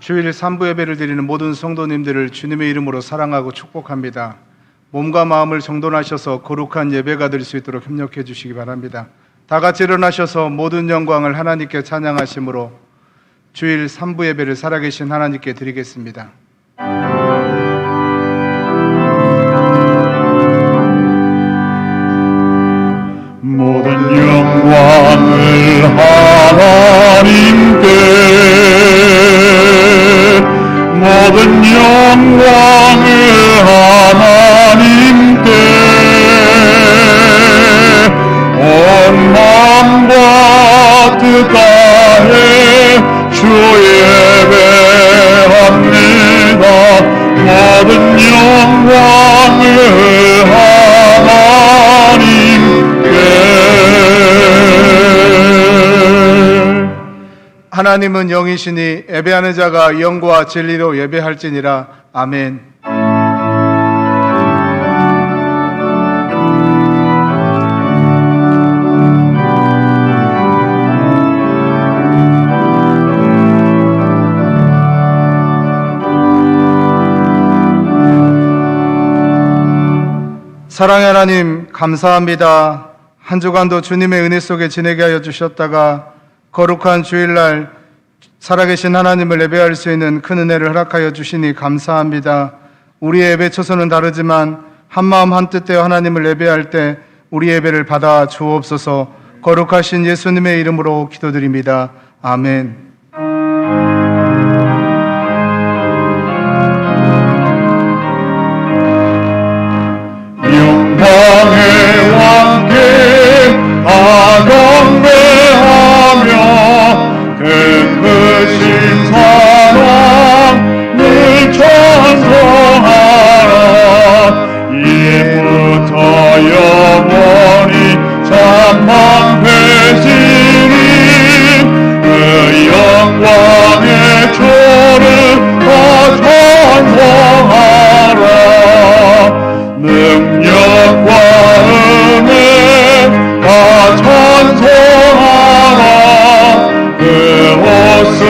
주일 3부 예배를 드리는 모든 성도님들을 주님의 이름으로 사랑하고 축복합니다. 몸과 마음을 정돈하셔서 거룩한 예배가 될 수 있도록 협력해 주시기 바랍니다. 다 같이 일어나셔서 모든 영광을 하나님께 찬양하심으로 주일 3부 예배를 살아계신 하나님께 드리겠습니다. 모든 영광을 하나님께, 모든 영광을 하나님께, 온 마음과 뜻 다해 주 예배합니다. 모든 영광을 하나님은 영이시니 예배하는 자가 영과 진리로 예배할지니라. 아멘. 사랑의 하나님, 감사합니다. 한 주간도 주님의 은혜 속에 지내게 하여 주셨다가 거룩한 주일날 살아계신 하나님을 예배할 수 있는 큰 은혜를 허락하여 주시니 감사합니다. 우리의 예배 처소는 다르지만 한마음 한뜻 되어 하나님을 예배할 때 우리 예배를 받아 주옵소서. 거룩하신 예수님의 이름으로 기도드립니다. 아멘. 영광의 왕께 경배하며 그 크신 사랑을 찬송하라. 이제부터 영원히 찬양되시니 그 영광의 초를 다 찬송하라. 능력과 은혜 다 찬송하라. 그 옷은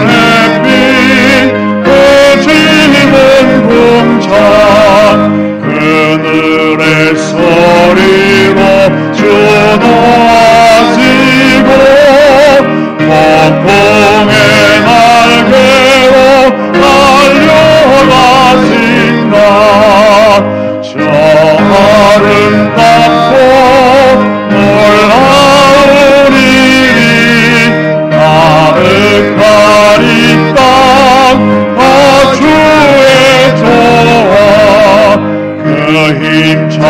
햇빛, 그 짐은 궁창, 그늘의 소리로 주도하시고 폭풍의 날개로 달려가신다. 저 아름답고 놀라운 일이 가득한 이 땅 다 주의 조화, 그 힘찬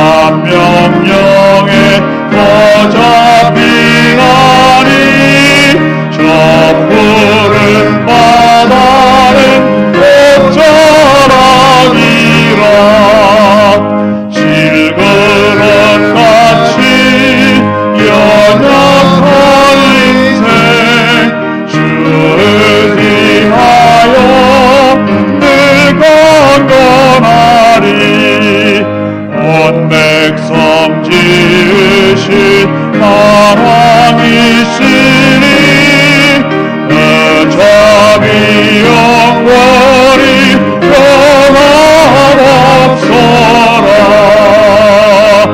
명령에 거저 피하니 저 푸른 바다는 옷자락이라. 질그릇 같이 연약한 인생 주를 위하여 늘 강건하리. 온 백성 지으신 사랑이시니 그 자비 영원히 영원합소라.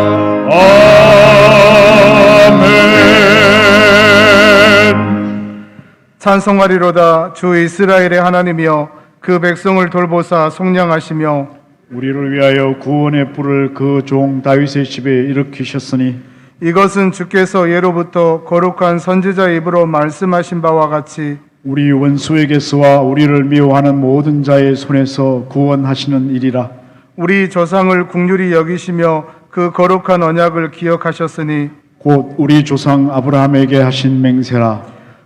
찬송하리로다. 주 이스라엘의 하나님이여 그 백성을 돌보사 속량하시며 우리를 위하여 구원의 뿔을 그 종 다윗의 집에 일으키셨으니 이것은 주께서 예로부터 거룩한 선지자의 입으로 말씀하신 바와 같이 우리 원수에게서와 우리를 미워하는 모든 자의 손에서 구원하시는 일이라. 우리 조상을 긍휼히 여기시며 그 거룩한 언약을 기억하셨으니 곧 우리 조상 아브라함에게 하신 맹세라.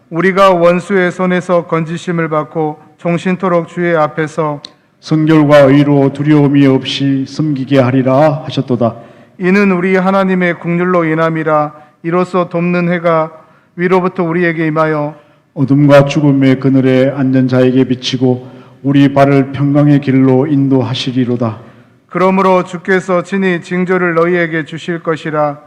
우리가 원수의 손에서 건지심을 받고 종신토록 주의 앞에서 성결과 의로 두려움이 없이 섬기게 하리라 하셨도다. 이는 우리 하나님의 긍휼로 인함이라. 이로써 돕는 해가 위로부터 우리에게 임하여 어둠과 죽음의 그늘에 앉은 자에게 비치고 우리 발을 평강의 길로 인도하시리로다. 그러므로 주께서 친히 징조를 너희에게 주실 것이라.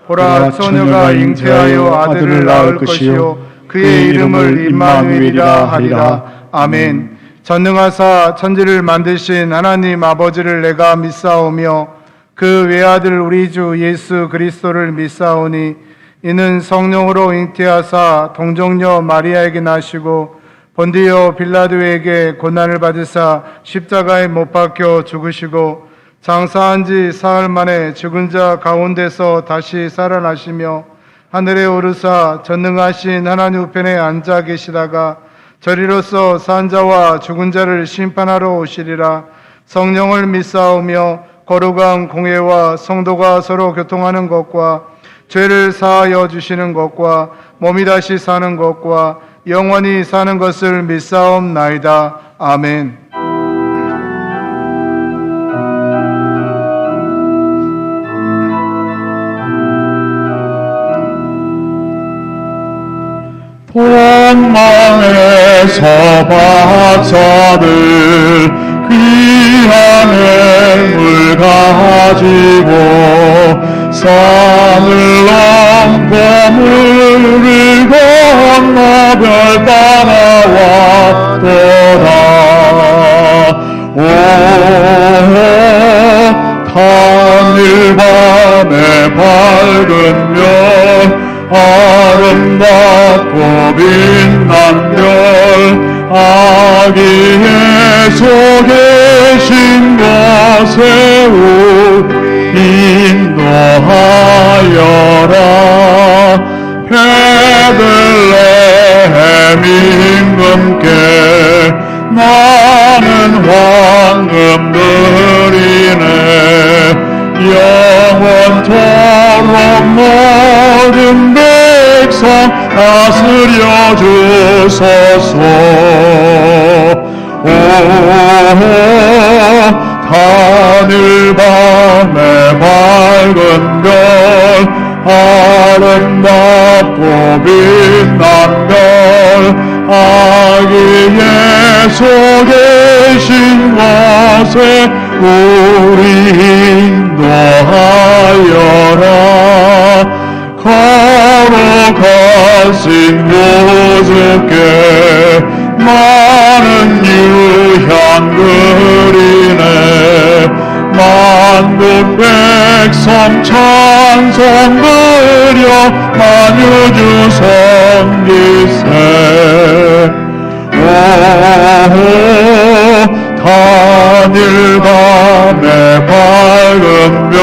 보라, 처녀가 잉태하여 아들을 낳을 것이요 그의 이름을 임마누엘이라 하리라. 아멘. 전능하사 천지를 만드신 하나님 아버지를 내가 믿사오며 그 외아들 우리 주 예수 그리스도를 믿사오니 이는 성령으로 잉태하사 동정녀 마리아에게 나시고 본디오 빌라도에게 고난을 받으사 십자가에 못 박혀 죽으시고 장사한 지 사흘 만에 죽은 자 가운데서 다시 살아나시며 하늘에 오르사 전능하신 하나님 우편에 앉아 계시다가 저리로서 산 자와 죽은 자를 심판하러 오시리라. 성령을 믿사오며 거룩한 공회와 성도가 서로 교통하는 것과 죄를 사하여 주시는 것과 몸이 다시 사는 것과 영원히 사는 것을 믿사옵나이다. 아멘. 동망에서 박사들 귀한 물 가지고 산을 넘고 물을 건너 별 따라왔도다. 오 단일 밤의 밝은 별 아름답고 빛난 별 아기 예수 계신 곳에 우리 인도하여라. 베들레헴 임금께 나는 황금들이네. 영원토록 모든 백성 다스려 주소서. 오 하늘 밤의 밝은 별 아름답고 빛난 별 아기 예수 계신 곳에 우리 인도하여라. 거룩하신 구주께 많은 유향들이네. 만국 백성 찬송 드려 만유주 섬기세. 오 단일 밤의 밝은 별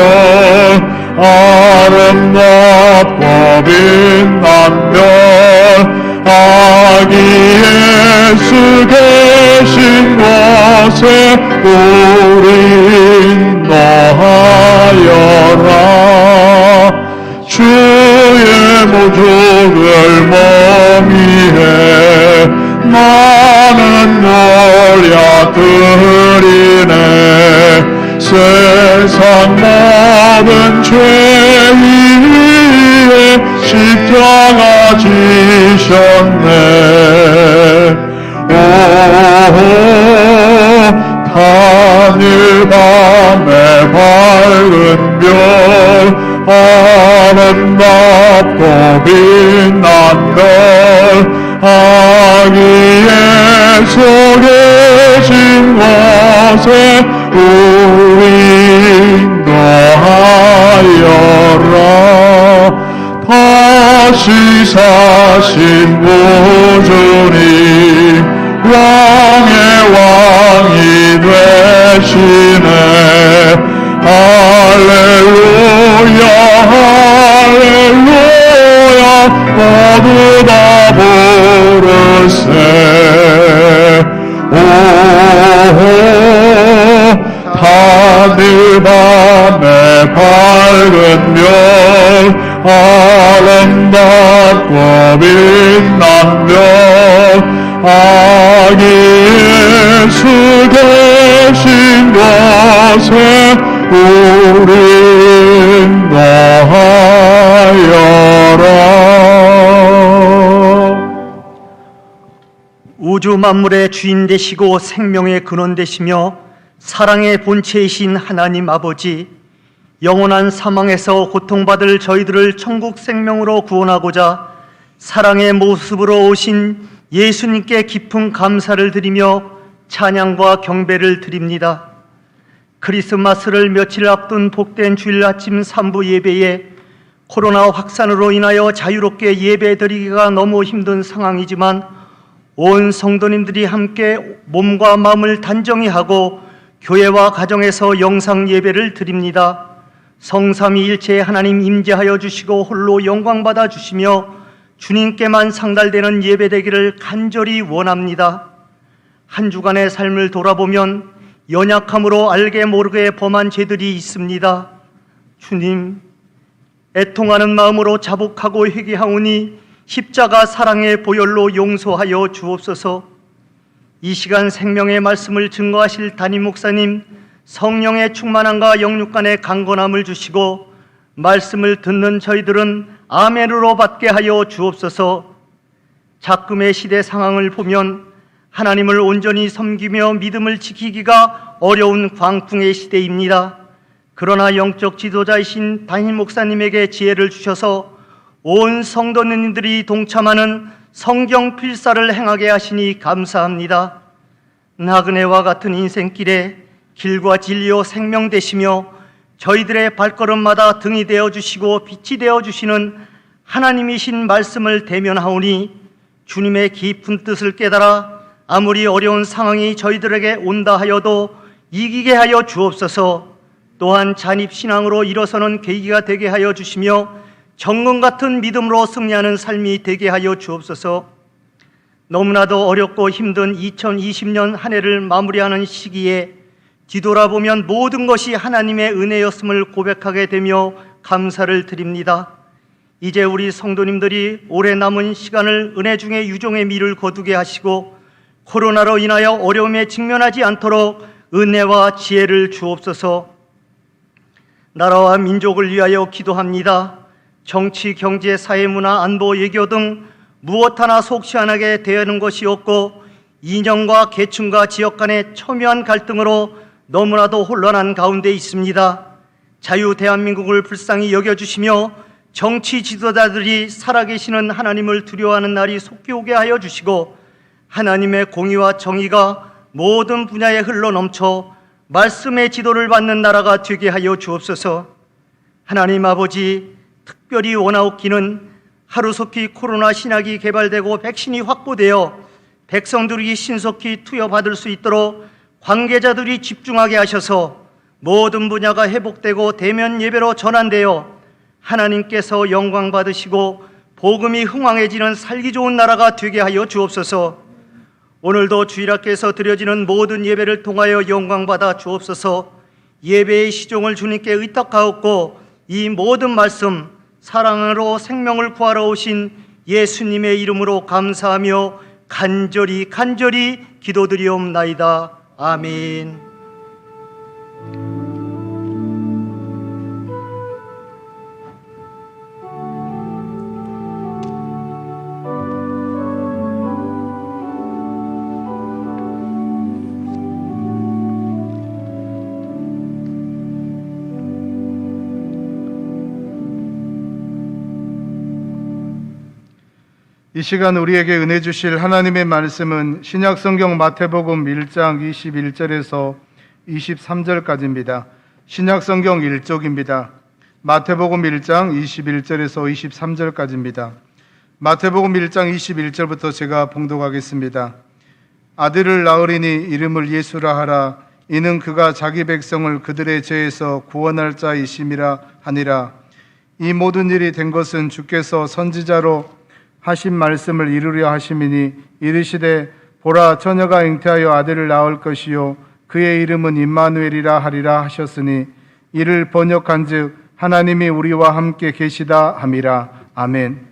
아름답고 빛난 별 아기 예수 계신 곳에 우리 인도하여라. 주의 모족을 몸위해 많은 놀려드리네. 세상 모든 죄 위에 십자가 지셨네. 오 단일 밤의 밝은 별 아름답고 빛난 별 아기 예수 계신 곳에 우리 인도하여라. 다시 사신 구주님 왕의 왕이 되시네. 할렐루야 할렐루야 모두 다 부르세. 오 하늘 밤의 밝은 별 아름답고 빛난 별 아기 예수 계신 곳에 우리 인도하여라. 우주 만물의 주인 되시고 생명의 근원 되시며 사랑의 본체이신 하나님 아버지, 영원한 사망에서 고통받을 저희들을 천국 생명으로 구원하고자 사랑의 모습으로 오신 예수님께 깊은 감사를 드리며 찬양과 경배를 드립니다. 크리스마스를 며칠 앞둔 복된 주일 아침 3부 예배에 코로나 확산으로 인하여 자유롭게 예배드리기가 너무 힘든 상황이지만 온 성도님들이 함께 몸과 마음을 단정히 하고 교회와 가정에서 영상 예배를 드립니다. 성삼위일체 하나님 임재하여 주시고 홀로 영광 받아 주시며 주님께만 상달되는 예배되기를 간절히 원합니다. 한 주간의 삶을 돌아보면 연약함으로 알게 모르게 범한 죄들이 있습니다. 주님, 애통하는 마음으로 자복하고 회개하오니 십자가 사랑의 보혈로 용서하여 주옵소서. 이 시간 생명의 말씀을 증거하실 담임 목사님, 성령의 충만함과 영육간의 강건함을 주시고 말씀을 듣는 저희들은 아멘으로 받게 하여 주옵소서. 작금의 시대 상황을 보면 하나님을 온전히 섬기며 믿음을 지키기가 어려운 광풍의 시대입니다. 그러나 영적 지도자이신 담임 목사님에게 지혜를 주셔서 온 성도님들이 동참하는 성경 필사를 행하게 하시니 감사합니다. 나그네와 같은 인생길에 길과 진리요 생명 되시며 저희들의 발걸음마다 등이 되어주시고 빛이 되어주시는 하나님이신 말씀을 대면하오니 주님의 깊은 뜻을 깨달아 아무리 어려운 상황이 저희들에게 온다 하여도 이기게 하여 주옵소서. 또한 잔입신앙으로 일어서는 계기가 되게 하여 주시며 정금 같은 믿음으로 승리하는 삶이 되게 하여 주옵소서. 너무나도 어렵고 힘든 2020년 한 해를 마무리하는 시기에 뒤돌아보면 모든 것이 하나님의 은혜였음을 고백하게 되며 감사를 드립니다. 이제 우리 성도님들이 올해 남은 시간을 은혜 중에 유종의 미를 거두게 하시고 코로나로 인하여 어려움에 직면하지 않도록 은혜와 지혜를 주옵소서. 나라와 민족을 위하여 기도합니다. 정치, 경제, 사회, 문화, 안보, 외교 등 무엇 하나 속시원하게 대하는 것이 없고 이념과 계층과 지역 간의 첨예한 갈등으로 너무나도 혼란한 가운데 있습니다. 자유 대한민국을 불쌍히 여겨주시며 정치 지도자들이 살아계시는 하나님을 두려워하는 날이 속히 오게 하여 주시고 하나님의 공의와 정의가 모든 분야에 흘러넘쳐 말씀의 지도를 받는 나라가 되게 하여 주옵소서. 하나님 아버지, 특별히 원하옵기는 하루속히 코로나 신약이 개발되고 백신이 확보되어 백성들이 신속히 투여받을 수 있도록 관계자들이 집중하게 하셔서 모든 분야가 회복되고 대면 예배로 전환되어 하나님께서 영광 받으시고 복음이 흥왕해지는 살기 좋은 나라가 되게 하여 주옵소서. 오늘도 주일학교에서 드려지는 모든 예배를 통하여 영광 받아 주옵소서. 예배의 시종을 주님께 의탁하옵고 이 모든 말씀 사랑으로 생명을 구하러 오신 예수님의 이름으로 감사하며 간절히 기도드리옵나이다. 아멘. 이 시간 우리에게 은혜 주실 하나님의 말씀은 신약성경 마태복음 1장 21절에서 23절까지입니다. 신약성경 1쪽입니다. 마태복음 1장 21절에서 23절까지입니다. 마태복음 1장 21절부터 제가 봉독하겠습니다. 아들을 낳으리니 이름을 예수라 하라. 이는 그가 자기 백성을 그들의 죄에서 구원할 자이심이라 하니라. 이 모든 일이 된 것은 주께서 선지자로 하신 말씀을 이루려 하심이니 이르시되 보라 처녀가 잉태하여 아들을 낳을 것이요 그의 이름은 임마누엘이라 하리라 하셨으니 이를 번역한즉 하나님이 우리와 함께 계시다 함이라. 아멘.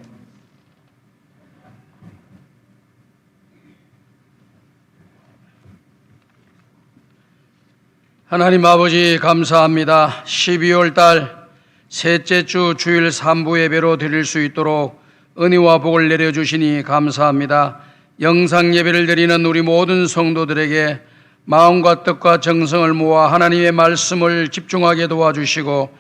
하나님 아버지 감사합니다. 12월 달 셋째 주 주일 3부 예배로 드릴 수 있도록 은혜와 복을 내려주시니 감사합니다. 영상 예배를 드리는 우리 모든 성도들에게 마음과 뜻과 정성을 모아 하나님의 말씀을 집중하게 도와주시고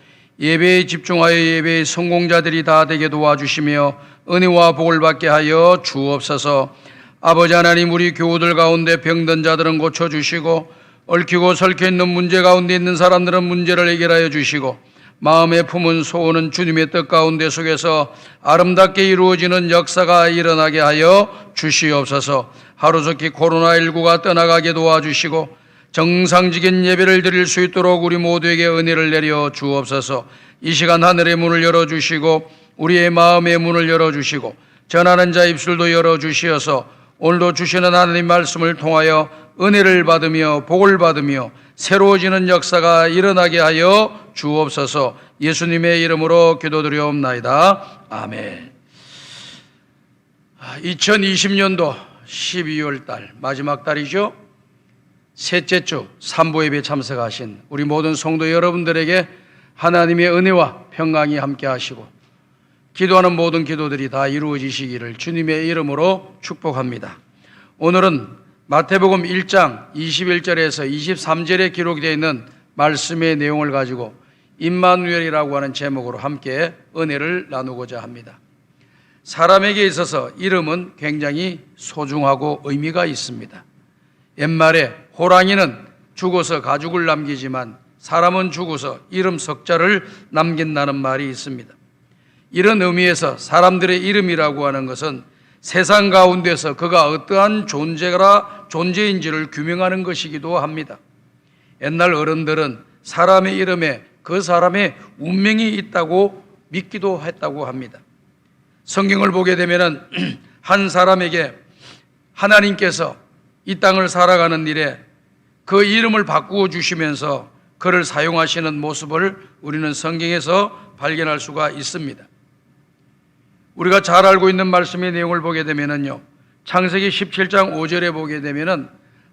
예배에 집중하여 예배의 성공자들이 다 되게 도와주시며 은혜와 복을 받게 하여 주옵소서. 아버지 하나님, 우리 교우들 가운데 병든 자들은 고쳐주시고 얽히고 설켜 있는 문제 가운데 있는 사람들은 문제를 해결하여 주시고 마음에 품은 소원은 주님의 뜻 가운데 속에서 아름답게 이루어지는 역사가 일어나게 하여 주시옵소서. 하루속히 코로나19가 떠나가게 도와주시고 정상적인 예배를 드릴 수 있도록 우리 모두에게 은혜를 내려 주옵소서. 이 시간 하늘의 문을 열어주시고 우리의 마음의 문을 열어주시고 전하는 자 입술도 열어주시어서 오늘도 주시는 하나님 말씀을 통하여 은혜를 받으며 복을 받으며 새로워지는 역사가 일어나게 하여 주옵소서. 예수님의 이름으로 기도드리옵나이다. 아멘. 2020년도 12월 달 마지막 달이죠. 셋째 주 삼부 예배 참석하신 우리 모든 성도 여러분들에게 하나님의 은혜와 평강이 함께 하시고 기도하는 모든 기도들이 다 이루어지시기를 주님의 이름으로 축복합니다. 오늘은 마태복음 1장 21절에서 23절에 기록되어 있는 말씀의 내용을 가지고 임마누엘이라고 하는 제목으로 함께 은혜를 나누고자 합니다. 사람에게 있어서 이름은 굉장히 소중하고 의미가 있습니다. 옛말에 호랑이는 죽어서 가죽을 남기지만 사람은 죽어서 이름 석자를 남긴다는 말이 있습니다. 이런 의미에서 사람들의 이름이라고 하는 것은 세상 가운데서 그가 어떠한 존재인지를 규명하는 것이기도 합니다. 옛날 어른들은 사람의 이름에 그 사람의 운명이 있다고 믿기도 했다고 합니다. 성경을 보게 되면은 한 사람에게 하나님께서 이 땅을 살아가는 일에 그 이름을 바꾸어 주시면서 그를 사용하시는 모습을 우리는 성경에서 발견할 수가 있습니다. 우리가 잘 알고 있는 말씀의 내용을 보게 되면은요, 창세기 17장 5절에 보게 되면은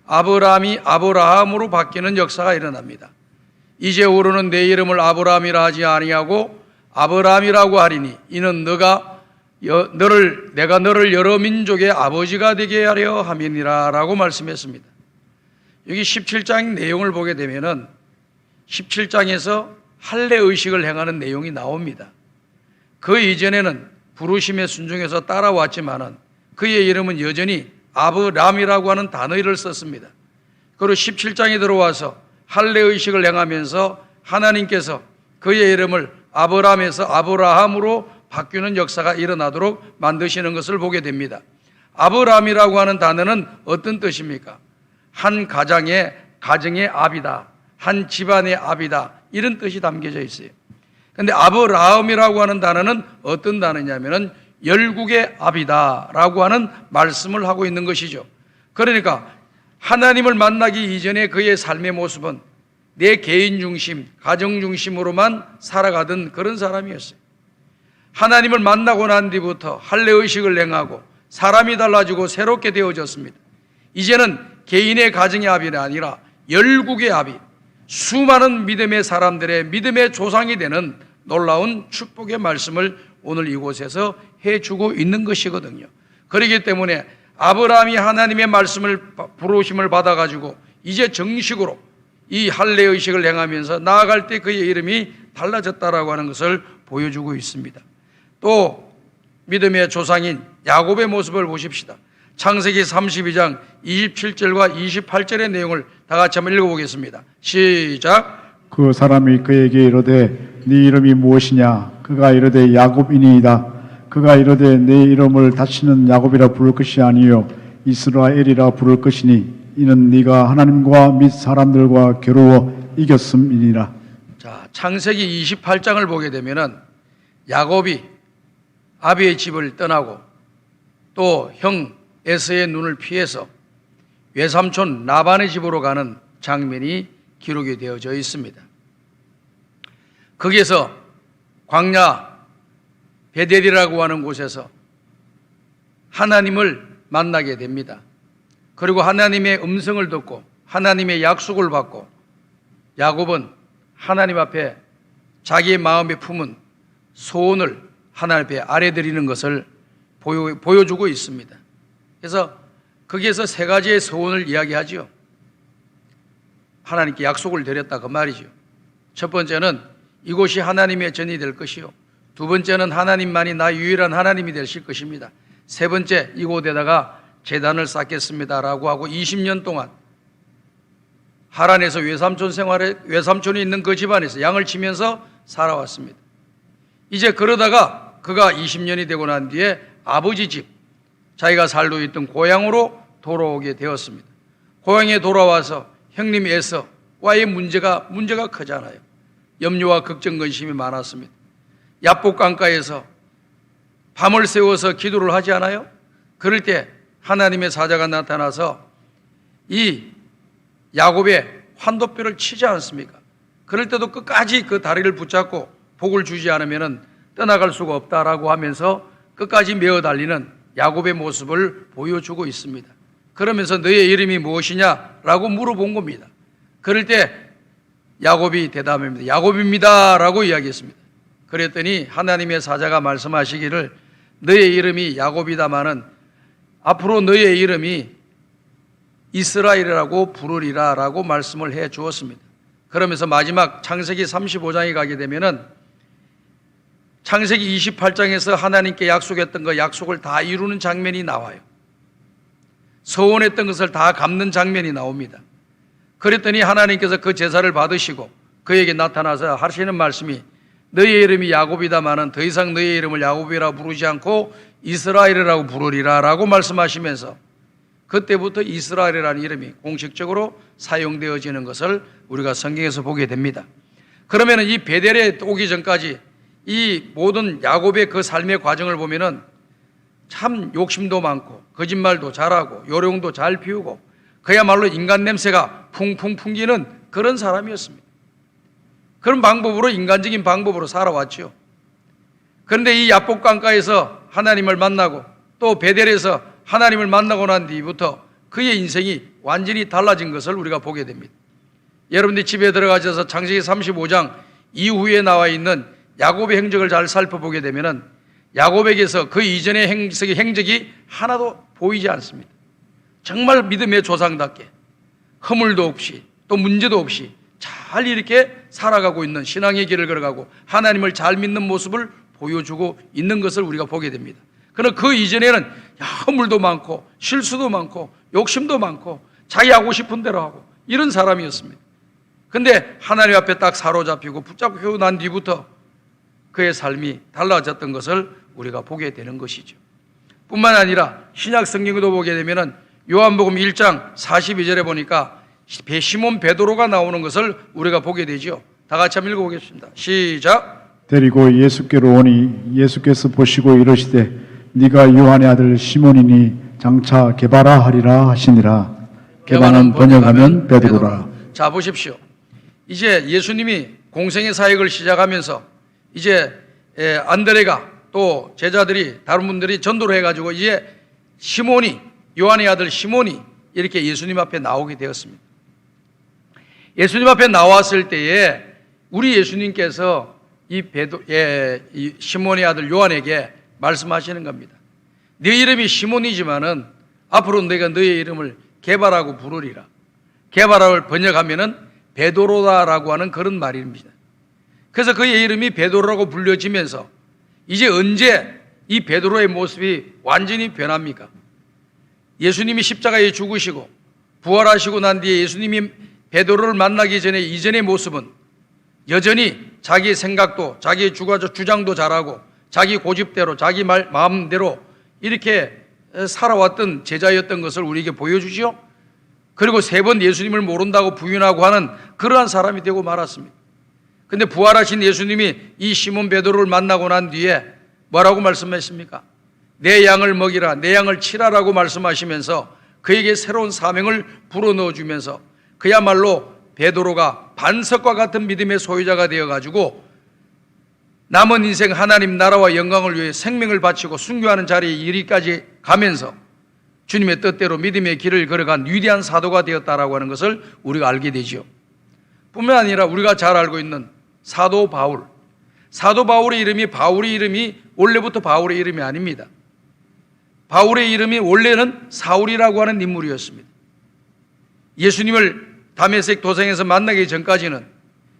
아브라함이 아브라함으로 바뀌는 역사가 일어납니다. 이제후로는 내 이름을 아브라함이라 하지 아니하고 아브라함이라고 하리니 이는 내가 너를 여러 민족의 아버지가 되게 하려 함이니라 라고 말씀했습니다. 여기 17장 내용을 보게 되면은 17장에서 할례 의식을 행하는 내용이 나옵니다. 그 이전에는 부르심에 순종해서 따라왔지만은 그의 이름은 여전히 아브람이라고 하는 단어를 썼습니다. 그리고 17장에 들어와서 할례 의식을 행하면서 하나님께서 그의 이름을 아브람에서 아브라함으로 바뀌는 역사가 일어나도록 만드시는 것을 보게 됩니다. 아브람이라고 하는 단어는 어떤 뜻입니까? 한 가정의 아비다, 한 집안의 아비다, 이런 뜻이 담겨져 있어요. 그런데 아브라함이라고 하는 단어는 어떤 단어냐면은 열국의 아비다라고 하는 말씀을 하고 있는 것이죠. 그러니까 하나님을 만나기 이전에 그의 삶의 모습은 내 개인 중심, 가정 중심으로만 살아가던 그런 사람이었어요. 하나님을 만나고 난 뒤부터 할례 의식을 행하고 사람이 달라지고 새롭게 되어졌습니다. 이제는 개인의 가정의 아비가 아니라 열국의 아비, 수많은 믿음의 사람들의 믿음의 조상이 되는 놀라운 축복의 말씀을 오늘 이곳에서 해주고 있는 것이거든요. 그렇기 때문에 아브라함이 하나님의 말씀을 부르심을 받아가지고 이제 정식으로 이 할례 의식을 행하면서 나아갈 때 그의 이름이 달라졌다라고 하는 것을 보여주고 있습니다. 또 믿음의 조상인 야곱의 모습을 보십시다. 창세기 32장 27절과 28절의 내용을 다 같이 한번 읽어보겠습니다. 시작. 그 사람이 그에게 이르되 네 이름이 무엇이냐? 그가 이르되 야곱이니이다. 그가 이르되 내 이름을 다시는 야곱이라 부를 것이 아니요 이스라엘이라 부를 것이니 이는 네가 하나님과 및 사람들과 겨루어 이겼음이니라. 자, 창세기 28장을 보게 되면은 야곱이 아비의 집을 떠나고 또 형 에서의 눈을 피해서 외삼촌 라반의 집으로 가는 장면이 기록이 되어져 있습니다. 거기에서 광야 베델이라고 하는 곳에서 하나님을 만나게 됩니다. 그리고 하나님의 음성을 듣고 하나님의 약속을 받고 야곱은 하나님 앞에 자기의 마음에 품은 소원을 하나님 앞에 아뢰드리는 것을 보여주고 있습니다. 그래서 거기에서 세 가지의 소원을 이야기하죠. 하나님께 약속을 드렸다 그 말이죠. 첫 번째는 이곳이 하나님의 전이 될 것이요, 두 번째는 하나님만이 나 유일한 하나님이 되실 것입니다. 세 번째, 이곳에다가 제단을 쌓겠습니다라고 하고 20년 동안 하란에서 외삼촌이 있는 그 집안에서 양을 치면서 살아왔습니다. 이제 그러다가 그가 20년이 되고 난 뒤에 아버지 집, 자기가 살고 있던 고향으로 돌아오게 되었습니다. 고향에 돌아와서 형님 에서와의 문제가 크잖아요. 염려와 걱정, 근심이 많았습니다. 야복 강가에서 밤을 새워서 기도를 하지 않아요? 그럴 때 하나님의 사자가 나타나서 이 야곱의 환도뼈를 치지 않습니까? 그럴 때도 끝까지 그 다리를 붙잡고 복을 주지 않으면 떠나갈 수가 없다라고 하면서 끝까지 메어 달리는 야곱의 모습을 보여주고 있습니다. 그러면서 너의 이름이 무엇이냐라고 물어본 겁니다. 그럴 때 야곱이 대답합니다. 야곱입니다 라고 이야기했습니다. 그랬더니 하나님의 사자가 말씀하시기를 너의 이름이 야곱이다마는 앞으로 너의 이름이 이스라엘이라고 부르리라 라고 말씀을 해 주었습니다. 그러면서 마지막 창세기 35장에 가게 되면은 창세기 28장에서 하나님께 약속했던 그 약속을 다 이루는 장면이 나와요. 서원했던 것을 다 갚는 장면이 나옵니다. 그랬더니 하나님께서 그 제사를 받으시고 그에게 나타나서 하시는 말씀이 너의 이름이 야곱이다마는 더 이상 너의 이름을 야곱이라고 부르지 않고 이스라엘이라고 부르리라 라고 말씀하시면서 그때부터 이스라엘이라는 이름이 공식적으로 사용되어지는 것을 우리가 성경에서 보게 됩니다. 그러면 이 베델에 오기 전까지 이 모든 야곱의 그 삶의 과정을 보면은 참 욕심도 많고 거짓말도 잘하고 요령도 잘 피우고 그야말로 인간 냄새가 풍풍 풍기는 그런 사람이었습니다. 그런 방법으로 인간적인 방법으로 살아왔죠. 그런데 이 야복 강가에서 하나님을 만나고 또 베델에서 하나님을 만나고 난 뒤부터 그의 인생이 완전히 달라진 것을 우리가 보게 됩니다. 여러분들이 집에 들어가셔서 창세기 35장 이후에 나와 있는 야곱의 행적을 잘 살펴보게 되면은 야곱에게서 그 이전의 행적이 하나도 보이지 않습니다. 정말 믿음의 조상답게 허물도 없이 또 문제도 없이 잘 이렇게 살아가고 있는 신앙의 길을 걸어가고 하나님을 잘 믿는 모습을 보여주고 있는 것을 우리가 보게 됩니다. 그러나 그 이전에는 허물도 많고 실수도 많고 욕심도 많고 자기 하고 싶은 대로 하고 이런 사람이었습니다. 그런데 하나님 앞에 딱 사로잡히고 붙잡고 난 뒤부터 그의 삶이 달라졌던 것을 우리가 보게 되는 것이죠. 뿐만 아니라 신약 성경도 보게 되면은 요한복음 1장 42절에 보니까 시몬 베드로가 나오는 것을 우리가 보게 되죠. 다 같이 한번 읽어보겠습니다. 시작. 데리고 예수께로 오니 예수께서 보시고 이르시되 네가 요한의 아들 시몬이니 장차 게바라 하리라 하시니라. 게바는 번역하면 베드로라. 자 보십시오. 이제 예수님이 공생의 사역을 시작하면서 이제 안드레가 또 제자들이 다른 분들이 전도를 해가지고 이제 시몬이 요한의 아들 시몬이 이렇게 예수님 앞에 나오게 되었습니다. 예수님 앞에 나왔을 때에 우리 예수님께서 이 시몬의 아들 요한에게 말씀하시는 겁니다. 네 이름이 시몬이지만은 앞으로 내가 너의 이름을 게바라고 부르리라. 게바라를 번역하면은 베드로다라고 하는 그런 말입니다. 그래서 그의 이름이 베드로라고 불려지면서 이제 언제 이 베드로의 모습이 완전히 변합니까? 예수님이 십자가에 죽으시고 부활하시고 난 뒤에 예수님이 베드로를 만나기 전에 이전의 모습은 여전히 자기 생각도 자기 주장도 잘하고 자기 고집대로 자기 마음대로 이렇게 살아왔던 제자였던 것을 우리에게 보여주죠. 그리고 3번 예수님을 모른다고 부인하고 하는 그러한 사람이 되고 말았습니다. 근데 부활하신 예수님이 이 시몬 베드로를 만나고 난 뒤에 뭐라고 말씀하십니까? 내 양을 먹이라, 내 양을 치라라고 말씀하시면서 그에게 새로운 사명을 불어넣어 주면서 그야말로 베드로가 반석과 같은 믿음의 소유자가 되어가지고 남은 인생 하나님 나라와 영광을 위해 생명을 바치고 순교하는 자리에 이르기까지 가면서 주님의 뜻대로 믿음의 길을 걸어간 위대한 사도가 되었다라고 하는 것을 우리가 알게 되죠. 뿐만 아니라 우리가 잘 알고 있는 사도 바울. 사도 바울의 이름이 바울의 이름이 원래부터 바울의 이름이 아닙니다. 바울의 이름이 원래는 사울이라고 하는 인물이었습니다. 예수님을 다메섹 도상에서 만나기 전까지는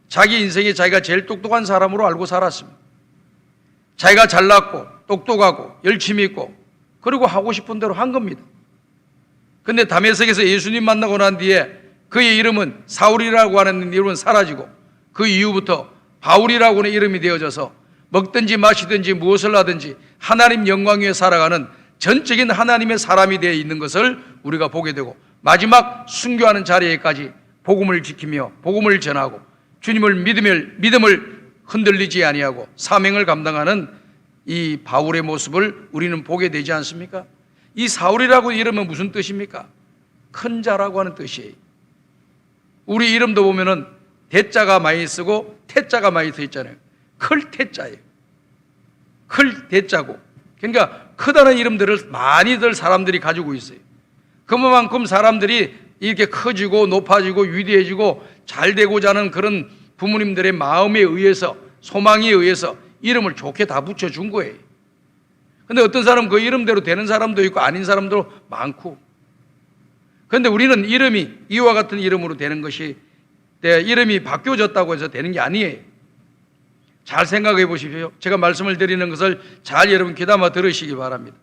자기 인생에 자기가 제일 똑똑한 사람으로 알고 살았습니다. 자기가 잘났고 똑똑하고 열심히 있고 그리고 하고 싶은 대로 한 겁니다. 근데 다메섹에서 예수님 만나고 난 뒤에 그의 이름은 사울이라고 하는 이름은 사라지고 그 이후부터 바울이라고 하는 이름이 되어져서 먹든지 마시든지 무엇을 하든지 하나님 영광 위에 살아가는 전적인 하나님의 사람이 되어 있는 것을 우리가 보게 되고, 마지막 순교하는 자리에까지 복음을 지키며 복음을 전하고 주님을 믿음을 흔들리지 아니하고 사명을 감당하는 이 바울의 모습을 우리는 보게 되지 않습니까? 이 사울이라고 이름은 무슨 뜻입니까? 큰 자라고 하는 뜻이에요. 우리 이름도 보면은 대자가 많이 쓰고 태자가 많이 써 있잖아요. 클 태자예요. 클 대자고. 그러니까 크다는 이름들을 많이들 사람들이 가지고 있어요. 그만큼 사람들이 이렇게 커지고 높아지고 위대해지고 잘 되고자 하는 그런 부모님들의 마음에 의해서, 소망에 의해서 이름을 좋게 다 붙여준 거예요. 근데 어떤 사람은 그 이름대로 되는 사람도 있고 아닌 사람도 많고. 그런데 우리는 이름이 이와 같은 이름으로 되는 것이, 내 이름이 바뀌어졌다고 해서 되는 게 아니에요. 잘 생각해 보십시오. 제가 말씀을 드리는 것을 잘 여러분 귀담아 들으시기 바랍니다.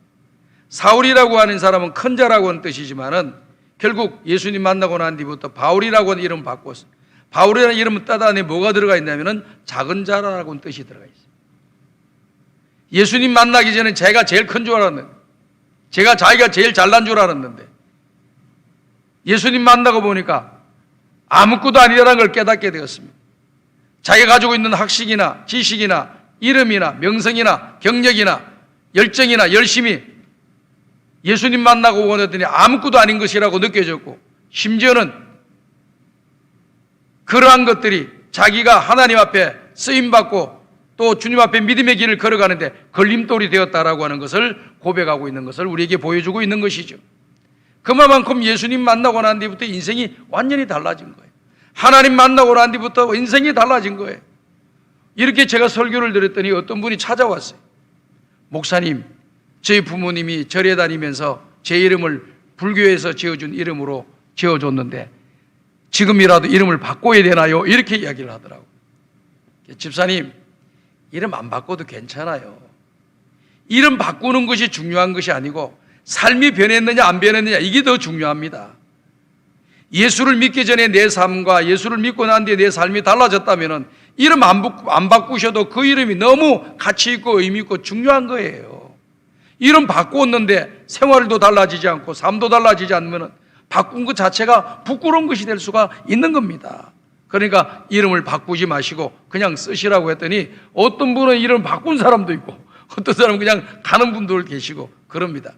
사울이라고 하는 사람은 큰 자라고 하는 뜻이지만은 결국 예수님 만나고 난 뒤부터 바울이라고 하는 이름을 바꿨어요. 바울이라는 이름은 뜻 안에 뭐가 들어가 있냐면은 작은 자라고 하는 뜻이 들어가 있어요. 예수님 만나기 전에 제가 제일 큰 줄 알았는데, 제가 자기가 제일 잘난 줄 알았는데, 예수님 만나고 보니까 아무것도 아니라는 걸 깨닫게 되었습니다. 자기가 가지고 있는 학식이나 지식이나 이름이나 명성이나 경력이나 열정이나 열심이 예수님 만나고 보더니 아무것도 아닌 것이라고 느껴졌고, 심지어는 그러한 것들이 자기가 하나님 앞에 쓰임받고 또 주님 앞에 믿음의 길을 걸어가는데 걸림돌이 되었다라고 하는 것을 고백하고 있는 것을 우리에게 보여주고 있는 것이죠. 그만큼 예수님 만나고 난 뒤부터 인생이 완전히 달라진 거예요. 하나님 만나고 난 뒤부터 인생이 달라진 거예요. 이렇게 제가 설교를 드렸더니 어떤 분이 찾아왔어요. 목사님, 저희 부모님이 절에 다니면서 제 이름을 불교에서 지어준 이름으로 지어줬는데 지금이라도 이름을 바꿔야 되나요? 이렇게 이야기를 하더라고요. 집사님, 이름 안 바꿔도 괜찮아요. 이름 바꾸는 것이 중요한 것이 아니고 삶이 변했느냐 안 변했느냐, 이게 더 중요합니다. 예수를 믿기 전에 내 삶과 예수를 믿고 난 뒤에 내 삶이 달라졌다면 이름 안 바꾸셔도 그 이름이 너무 가치 있고 의미 있고 중요한 거예요. 이름 바꾸었는데 생활도 달라지지 않고 삶도 달라지지 않으면 바꾼 것 자체가 부끄러운 것이 될 수가 있는 겁니다. 그러니까 이름을 바꾸지 마시고 그냥 쓰시라고 했더니 어떤 분은 이름 바꾼 사람도 있고 어떤 사람은 그냥 가는 분들 계시고 그럽니다.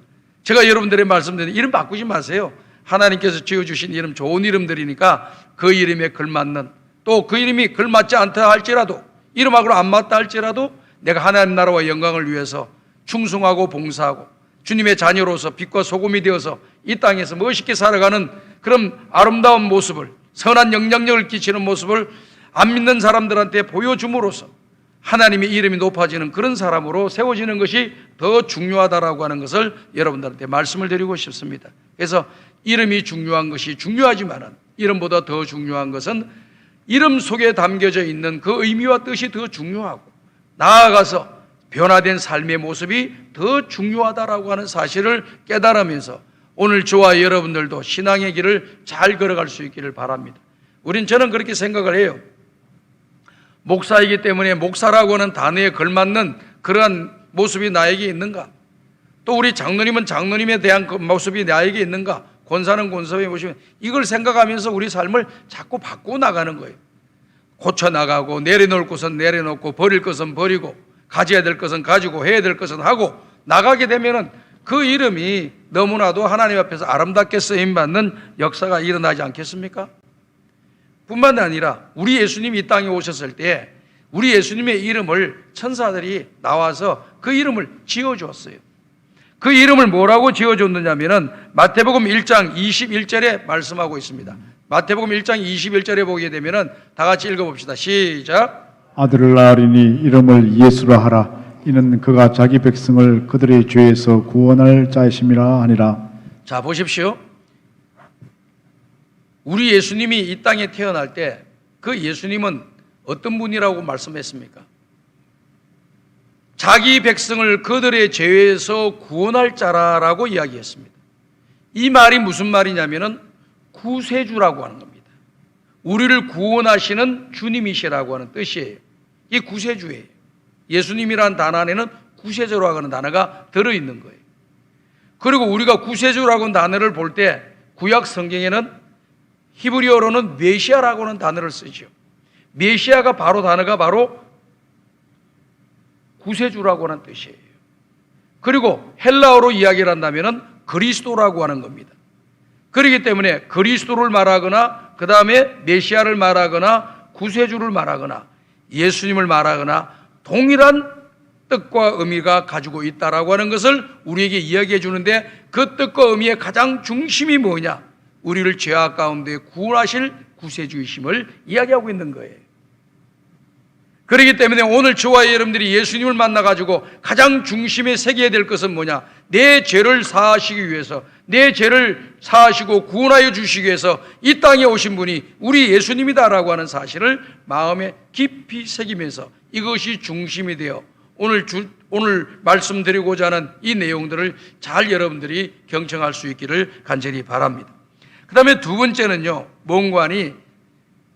제가 여러분들의 말씀드리는 이름 바꾸지 마세요. 하나님께서 지어주신 이름 좋은 이름들이니까 그 이름에 걸맞는, 또 그 이름이 걸맞지 않다 할지라도, 이름하고 안 맞다 할지라도 내가 하나님 나라와 영광을 위해서 충성하고 봉사하고 주님의 자녀로서 빛과 소금이 되어서 이 땅에서 멋있게 살아가는 그런 아름다운 모습을, 선한 영향력을 끼치는 모습을 안 믿는 사람들한테 보여줌으로써 하나님의 이름이 높아지는 그런 사람으로 세워지는 것이 더 중요하다라고 하는 것을 여러분들한테 말씀을 드리고 싶습니다. 그래서 이름이 중요한 것이 중요하지만은 이름보다 더 중요한 것은 이름 속에 담겨져 있는 그 의미와 뜻이 더 중요하고 나아가서 변화된 삶의 모습이 더 중요하다라고 하는 사실을 깨달으면서 오늘 저와 여러분들도 신앙의 길을 잘 걸어갈 수 있기를 바랍니다. 저는 그렇게 생각을 해요. 목사이기 때문에 목사라고 하는 단어에 걸맞는 그러한 모습이 나에게 있는가? 또 우리 장로님은 장로님에 대한 그 모습이 나에게 있는가? 권사는 권사에 보시면 이걸 생각하면서 우리 삶을 자꾸 바꾸어 나가는 거예요. 고쳐나가고 내려놓을 것은 내려놓고 버릴 것은 버리고 가져야 될 것은 가지고 해야 될 것은 하고 나가게 되면은 그 이름이 너무나도 하나님 앞에서 아름답게 쓰임받는 역사가 일어나지 않겠습니까? 뿐만 아니라 우리 예수님이 이 땅에 오셨을 때 우리 예수님의 이름을 천사들이 나와서 그 이름을 지어주었어요. 그 이름을 뭐라고 지어줬느냐면은 마태복음 1장 21절에 말씀하고 있습니다. 마태복음 1장 21절에 보게 되면은 다 같이 읽어봅시다. 시작. 아들을 낳으리니 이름을 예수라 하라. 이는 그가 자기 백성을 그들의 죄에서 구원할 자이심이라 하니라. 자, 보십시오. 우리 예수님이 이 땅에 태어날 때 그 예수님은 어떤 분이라고 말씀했습니까? 자기 백성을 그들의 죄에서 구원할 자라고 이야기했습니다. 이 말이 무슨 말이냐면은 구세주라고 하는 겁니다. 우리를 구원하시는 주님이시라고 하는 뜻이에요. 이게 구세주예요. 예수님이라는 단어 안에는 구세주라고 하는 단어가 들어있는 거예요. 그리고 우리가 구세주라고 하는 단어를 볼 때 구약 성경에는 히브리어로는 메시아라고 하는 단어를 쓰죠. 메시아가 단어가 바로 구세주라고 하는 뜻이에요. 그리고 헬라어로 이야기를 한다면은 그리스도라고 하는 겁니다. 그렇기 때문에 그리스도를 말하거나 그 다음에 메시아를 말하거나 구세주를 말하거나 예수님을 말하거나 동일한 뜻과 의미가 가지고 있다라고 하는 것을 우리에게 이야기해 주는데, 그 뜻과 의미의 가장 중심이 뭐냐? 우리를 죄악 가운데 구원하실 구세주이심을 이야기하고 있는 거예요. 그렇기 때문에 오늘 저와 여러분들이 예수님을 만나가지고 가장 중심에 새겨야 될 것은 뭐냐? 내 죄를 사하시기 위해서, 내 죄를 사하시고 구원하여 주시기 위해서 이 땅에 오신 분이 우리 예수님이다라고 하는 사실을 마음에 깊이 새기면서 이것이 중심이 되어 오늘 말씀드리고자 하는 이 내용들을 잘 여러분들이 경청할 수 있기를 간절히 바랍니다. 그 다음에 두 번째는요, 몽관이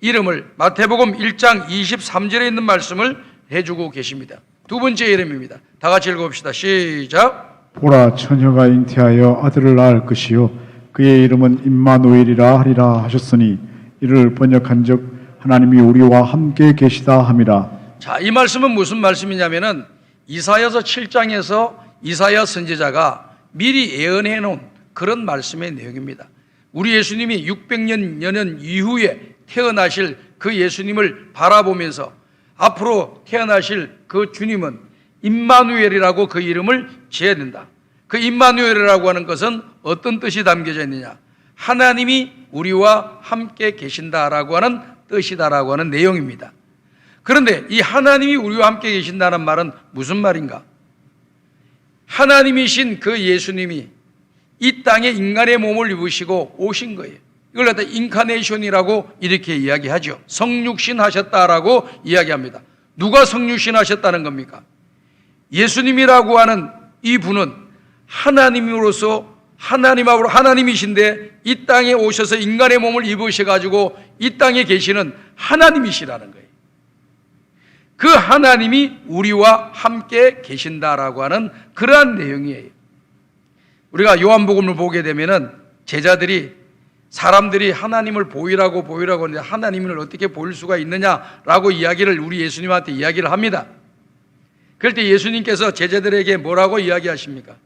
이름을 마태복음 1장 23절에 있는 말씀을 해주고 계십니다. 두 번째 이름입니다. 다 같이 읽어봅시다. 시작. 보라, 처녀가 잉태하여 아들을 낳을 것이요 그의 이름은 임마누엘이라 하리라 하셨으니 이를 번역한 적 하나님이 우리와 함께 계시다 함이라. 자, 이 말씀은 무슨 말씀이냐면은 이사야서 7장에서 이사야 선지자가 미리 예언해 놓은 그런 말씀의 내용입니다. 우리 예수님이 600년 이후에 태어나실 그 예수님을 바라보면서 앞으로 태어나실 그 주님은 임마누엘이라고 그 이름을 지어야 된다. 그 임마누엘이라고 하는 것은 어떤 뜻이 담겨져 있느냐? 하나님이 우리와 함께 계신다라고 하는 뜻이다라고 하는 내용입니다. 그런데 이 하나님이 우리와 함께 계신다는 말은 무슨 말인가? 하나님이신 그 예수님이 이 땅에 인간의 몸을 입으시고 오신 거예요. 이걸 갖다 인카네이션이라고 이렇게 이야기하죠. 성육신 하셨다라고 이야기합니다. 누가 성육신 하셨다는 겁니까? 예수님이라고 하는 이 분은 하나님으로서 하나님이신데 이 땅에 오셔서 인간의 몸을 입으셔가지고 이 땅에 계시는 하나님이시라는 거예요. 그 하나님이 우리와 함께 계신다라고 하는 그러한 내용이에요. 우리가 요한복음을 보게 되면은 사람들이 하나님을 보이라고 하는데 하나님을 어떻게 보일 수가 있느냐라고 이야기를 우리 예수님한테 이야기를 합니다. 그럴 때 예수님께서 제자들에게 뭐라고 이야기하십니까?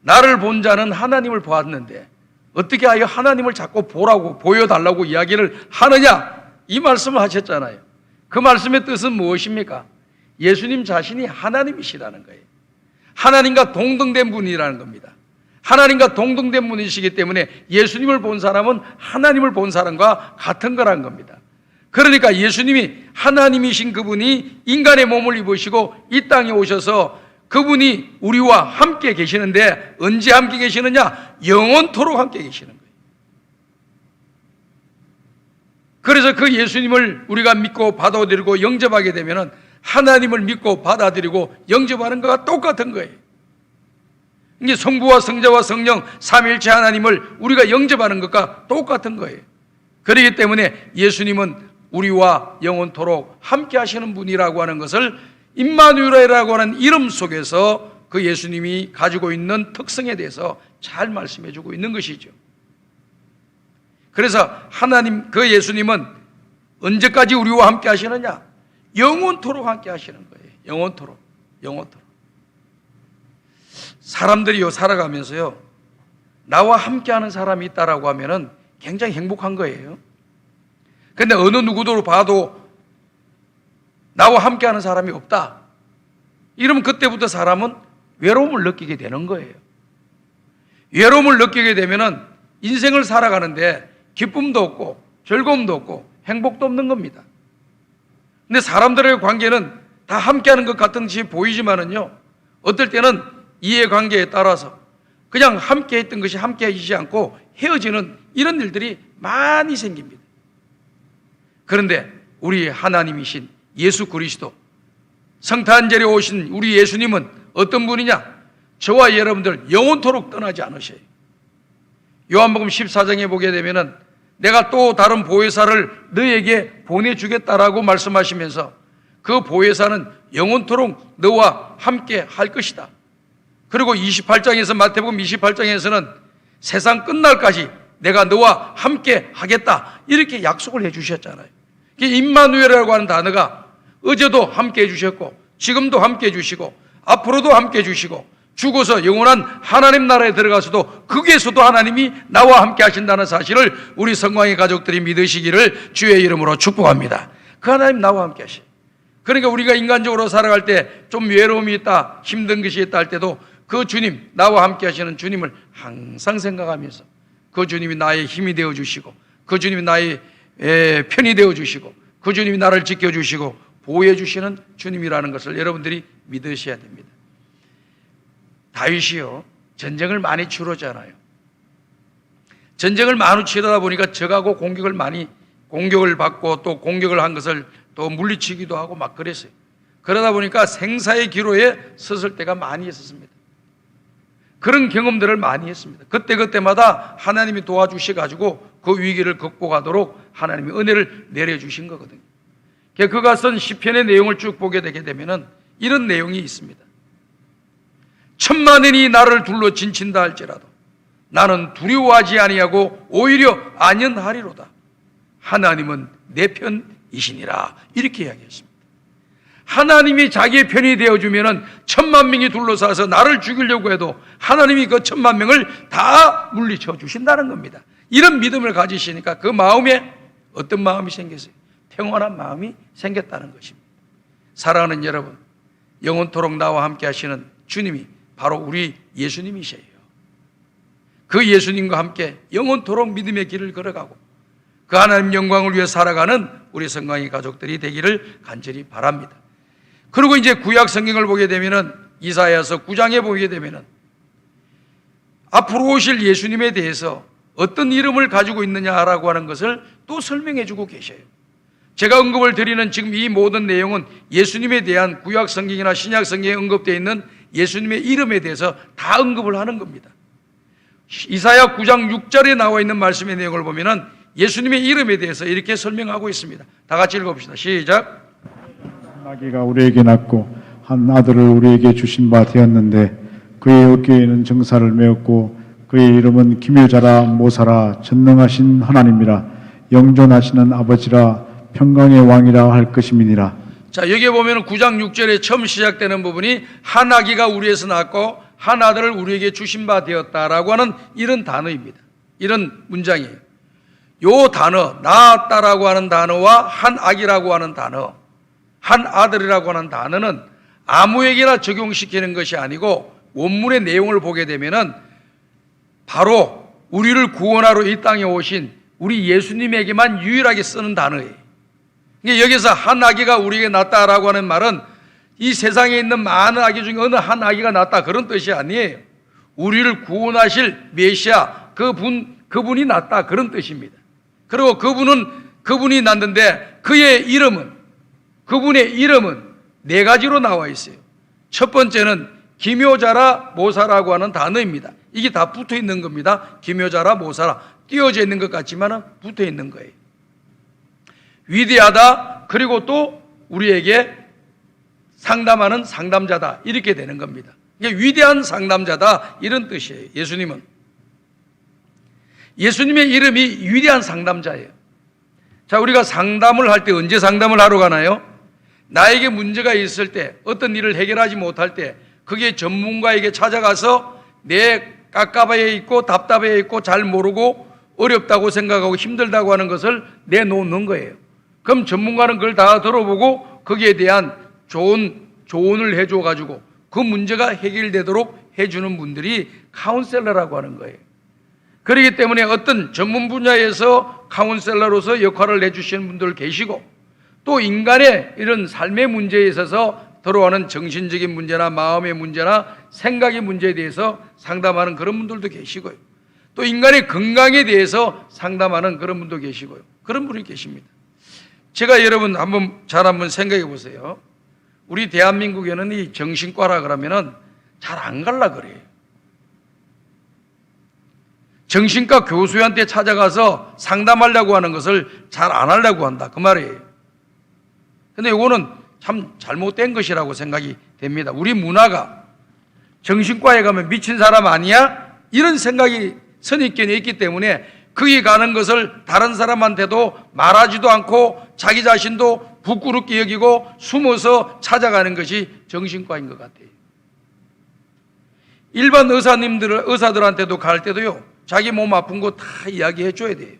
나를 본 자는 하나님을 보았는데 어떻게 하여 하나님을 자꾸 보여달라고 이야기를 하느냐? 이 말씀을 하셨잖아요. 그 말씀의 뜻은 무엇입니까? 예수님 자신이 하나님이시라는 거예요. 하나님과 동등된 분이라는 겁니다. 하나님과 동등된 분이시기 때문에 예수님을 본 사람은 하나님을 본 사람과 같은 거라는 겁니다. 그러니까 예수님이 하나님이신 그분이 인간의 몸을 입으시고 이 땅에 오셔서 그분이 우리와 함께 계시는데 언제 함께 계시느냐? 영원토록 함께 계시는 거예요. 그래서 그 예수님을 우리가 믿고 받아들이고 영접하게 되면은 하나님을 믿고 받아들이고 영접하는 것과 똑같은 거예요. 이게 성부와 성자와 성령 삼위일체 하나님을 우리가 영접하는 것과 똑같은 거예요. 그렇기 때문에 예수님은 우리와 영원토록 함께 하시는 분이라고 하는 것을 임마누엘이라고 하는 이름 속에서 그 예수님이 가지고 있는 특성에 대해서 잘 말씀해 주고 있는 것이죠. 그래서 그 예수님은 언제까지 우리와 함께 하시느냐? 영원토록 함께 하시는 거예요. 영원토록. 사람들이요, 살아가면서요, 나와 함께 하는 사람이 있다라고 하면은 굉장히 행복한 거예요. 근데 어느 누구도 봐도 나와 함께 하는 사람이 없다. 이러면 그때부터 사람은 외로움을 느끼게 되는 거예요. 외로움을 느끼게 되면은 인생을 살아가는데 기쁨도 없고 즐거움도 없고 행복도 없는 겁니다. 근데 사람들의 관계는 다 함께하는 것 같은 것이 보이지만은요, 어떨 때는 이해관계에 따라서 그냥 함께했던 것이 함께하지 않고 헤어지는 이런 일들이 많이 생깁니다. 그런데 우리 하나님이신 예수 그리스도, 성탄절에 오신 우리 예수님은 어떤 분이냐? 저와 여러분들 영원토록 떠나지 않으셔요. 요한복음 14장에 보게 되면은 내가 또 다른 보혜사를 너에게 보내주겠다라고 말씀하시면서 그 보혜사는 영원토록 너와 함께 할 것이다. 그리고 28장에서 마태복음 28장에서는 세상 끝날까지 내가 너와 함께 하겠다 이렇게 약속을 해 주셨잖아요. 임마누엘이라고 하는 단어가 어제도 함께 해 주셨고 지금도 함께 해 주시고 앞으로도 함께 해 주시고 죽어서 영원한 하나님 나라에 들어가서도 거기에서도 하나님이 나와 함께 하신다는 사실을 우리 성광의 가족들이 믿으시기를 주의 이름으로 축복합니다. 그 하나님 나와 함께 하시. 그러니까 우리가 인간적으로 살아갈 때 좀 외로움이 있다, 힘든 것이 있다 할 때도 그 주님, 나와 함께 하시는 주님을 항상 생각하면서 그 주님이 나의 힘이 되어 주시고 그 주님이 나의 편이 되어 주시고 그 주님이 나를 지켜 주시고 보호해 주시는 주님이라는 것을 여러분들이 믿으셔야 됩니다. 다윗이요, 전쟁을 많이 치르잖아요. 전쟁을 많이 치르다 보니까 적하고 공격을 받고 또 공격을 한 것을 또 물리치기도 하고 막 그랬어요. 그러다 보니까 생사의 기로에 섰을 때가 많이 있었습니다. 그런 경험들을 많이 했습니다. 그때마다 하나님이 도와주셔가지고 그 위기를 극복하도록 하나님이 은혜를 내려주신 거거든요. 그가 쓴 시편의 내용을 쭉 보게 되게 되면은 이런 내용이 있습니다. 천만인이 나를 둘러 진친다 할지라도 나는 두려워하지 아니하고 오히려 안연하리로다. 하나님은 내 편이시니라. 이렇게 이야기했습니다. 하나님이 자기의 편이 되어주면은 10,000명이 둘러싸서 나를 죽이려고 해도 하나님이 그 10,000명을 다 물리쳐 주신다는 겁니다. 이런 믿음을 가지시니까 그 마음에 어떤 마음이 생겼어요? 평안한 마음이 생겼다는 것입니다. 사랑하는 여러분, 영원토록 나와 함께 하시는 주님이 바로 우리 예수님이세요. 그 예수님과 함께 영원토록 믿음의 길을 걸어가고 그 하나님 영광을 위해 살아가는 우리 성광의 가족들이 되기를 간절히 바랍니다. 그리고 이제 구약 성경을 보게 되면은 이사야서 9장에 보게 되면은 앞으로 오실 예수님에 대해서 어떤 이름을 가지고 있느냐라고 하는 것을 또 설명해 주고 계셔요. 제가 언급을 드리는 지금 이 모든 내용은 예수님에 대한 구약 성경이나 신약 성경에 언급되어 있는 예수님의 이름에 대해서 다 언급을 하는 겁니다. 이사야 9장 6절에 나와 있는 말씀의 내용을 보면은 예수님의 이름에 대해서 이렇게 설명하고 있습니다. 다 같이 읽어봅시다. 시작. 한 아기가 우리에게 낳고 한 아들을 우리에게 주신 바 되었는데 그의 어깨에는 정사를 메었고 그의 이름은 기묘자라 모사라 전능하신 하나님이라 영존하시는 아버지라 평강의 왕이라 할 것임이니라. 자, 여기에 보면 9장 6절에 처음 시작되는 부분이 한 아기가 우리에서 낳고 한 아들을 우리에게 주신 바 되었다라고 하는 이런 단어입니다. 이런 문장이에요. 요 단어, 낳았다라고 하는 단어와 한 아기라고 하는 단어, 한 아들이라고 하는 단어는 아무에게나 적용시키는 것이 아니고 원문의 내용을 보게 되면은 바로 우리를 구원하러 이 땅에 오신 우리 예수님에게만 유일하게 쓰는 단어예요. 그러니까 여기서 한 아기가 우리에게 낳았다라고 하는 말은 이 세상에 있는 많은 아기 중에 어느 한 아기가 낳았다 그런 뜻이 아니에요. 우리를 구원하실 메시아 그분이 낳았다 그런 뜻입니다. 그리고 그분이 낳는데 그분의 이름은 네 가지로 나와 있어요. 첫 번째는 기묘자라 모사라고 하는 단어입니다. 이게 다 붙어 있는 겁니다. 기묘자라 모사라 띄어져 있는 것 같지만 붙어 있는 거예요. 위대하다, 그리고 또 우리에게 상담하는 상담자다, 이렇게 되는 겁니다. 이게 위대한 상담자다 이런 뜻이에요. 예수님의 이름이 위대한 상담자예요. 자, 우리가 상담을 할 때 언제 상담을 하러 가나요? 나에게 문제가 있을 때, 어떤 일을 해결하지 못할 때 그게 전문가에게 찾아가서 내 깝깝해 있고 답답해 있고 잘 모르고 어렵다고 생각하고 힘들다고 하는 것을 내놓는 거예요. 그럼 전문가는 그걸 다 들어보고 거기에 대한 조언을 해줘가지고 그 문제가 해결되도록 해주는 분들이 카운셀러라고 하는 거예요. 그렇기 때문에 어떤 전문 분야에서 카운셀러로서 역할을 내주시는 분들 계시고, 또 인간의 이런 삶의 문제에 있어서 들어오는 정신적인 문제나 마음의 문제나 생각의 문제에 대해서 상담하는 그런 분들도 계시고요. 또 인간의 건강에 대해서 상담하는 그런 분도 계시고요. 그런 분이 계십니다. 제가 여러분 한번 생각해 보세요. 우리 대한민국에는 이 정신과라 그러면은 잘 안 갈라 그래요. 정신과 교수한테 찾아가서 상담하려고 하는 것을 잘 안 하려고 한다, 그 말이에요. 근데 이거는 참 잘못된 것이라고 생각이 됩니다. 우리 문화가 정신과에 가면 미친 사람 아니야? 이런 생각이 선입견이 있기 때문에 거기 가는 것을 다른 사람한테도 말하지도 않고 자기 자신도 부끄럽게 여기고 숨어서 찾아가는 것이 정신과인 것 같아요. 일반 의사들한테도 갈 때도요, 자기 몸 아픈 거 다 이야기해 줘야 돼요.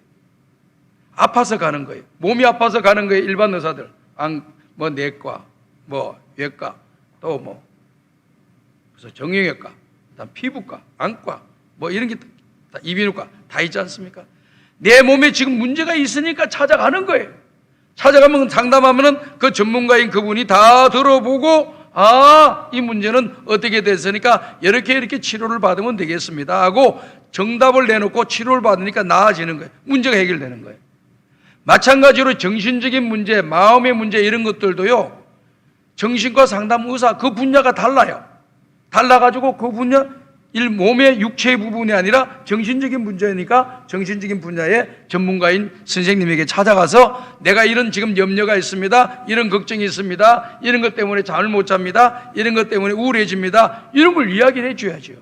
아파서 가는 거예요. 몸이 아파서 가는 거예요, 일반 의사들. 뭐 내과, 뭐 외과, 또 뭐 그래서 정형외과, 그다음 피부과, 안과, 뭐 이런 게 다 이비인후과 다 있지 않습니까? 내 몸에 지금 문제가 있으니까 찾아가는 거예요. 찾아가면 상담하면은 그 전문가인 그분이 다 들어보고, 아, 이 문제는 어떻게 됐으니까 이렇게 치료를 받으면 되겠습니다 하고 정답을 내놓고 치료를 받으니까 나아지는 거예요. 문제가 해결되는 거예요. 마찬가지로 정신적인 문제, 마음의 문제 이런 것들도요, 정신과 상담 의사 그 분야가 달라요. 달라가지고 그 분야, 몸의 육체의 부분이 아니라 정신적인 문제니까 정신적인 분야의 전문가인 선생님에게 찾아가서 내가 이런 지금 염려가 있습니다, 이런 걱정이 있습니다, 이런 것 때문에 잠을 못 잡니다, 이런 것 때문에 우울해집니다, 이런 걸 이야기를 해줘야죠.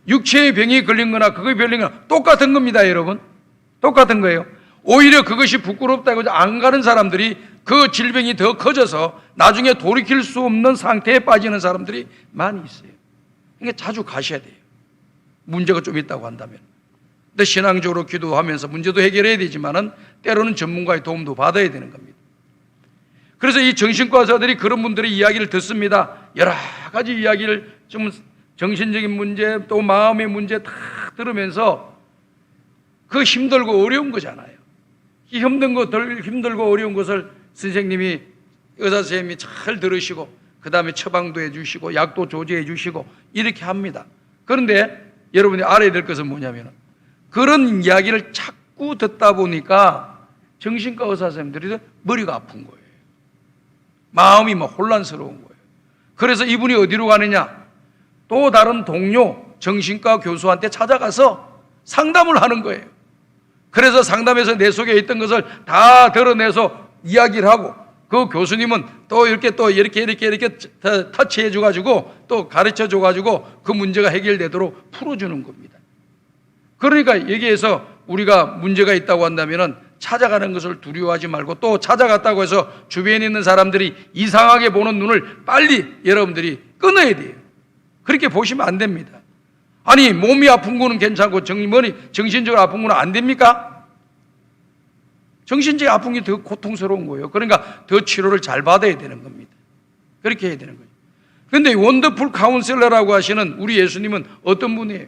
육체의 병이 걸린 거나 그거에 걸린 거나 똑같은 겁니다, 여러분. 똑같은 거예요. 오히려 그것이 부끄럽다고 안 가는 사람들이 그 질병이 더 커져서 나중에 돌이킬 수 없는 상태에 빠지는 사람들이 많이 있어요. 그러니까 자주 가셔야 돼요. 문제가 좀 있다고 한다면. 근데 신앙적으로 기도하면서 문제도 해결해야 되지만은 때로는 전문가의 도움도 받아야 되는 겁니다. 그래서 이 정신과 의사들이 그런 분들의 이야기를 듣습니다. 여러 가지 이야기를 좀 정신적인 문제 또 마음의 문제 다 들으면서 그 힘들고 어려운 거잖아요. 이 힘들고 어려운 것을 선생님이, 의사 선생님이 잘 들으시고 그 다음에 처방도 해주시고 약도 조제해 주시고 이렇게 합니다. 그런데 여러분이 알아야 될 것은 뭐냐면 그런 이야기를 자꾸 듣다 보니까 정신과 의사 선생님들이 머리가 아픈 거예요. 마음이 막 혼란스러운 거예요. 그래서 이분이 어디로 가느냐? 또 다른 동료 정신과 교수한테 찾아가서 상담을 하는 거예요. 그래서 상담에서 내 속에 있던 것을 다 드러내서 이야기를 하고 그 교수님은 또 이렇게 터치해 줘가지고 또 가르쳐 줘가지고 그 문제가 해결되도록 풀어주는 겁니다. 그러니까 여기에서 우리가 문제가 있다고 한다면은 찾아가는 것을 두려워하지 말고 또 찾아갔다고 해서 주변에 있는 사람들이 이상하게 보는 눈을 빨리 여러분들이 끊어야 돼요. 그렇게 보시면 안 됩니다. 아니, 몸이 아픈 거는 괜찮고 정신적으로 아픈 거는 안 됩니까? 정신적인 아픈 게 더 고통스러운 거예요. 그러니까 더 치료를 잘 받아야 되는 겁니다. 그렇게 해야 되는 거예요. 그런데 원더풀 카운셀러라고 하시는 우리 예수님은 어떤 분이에요?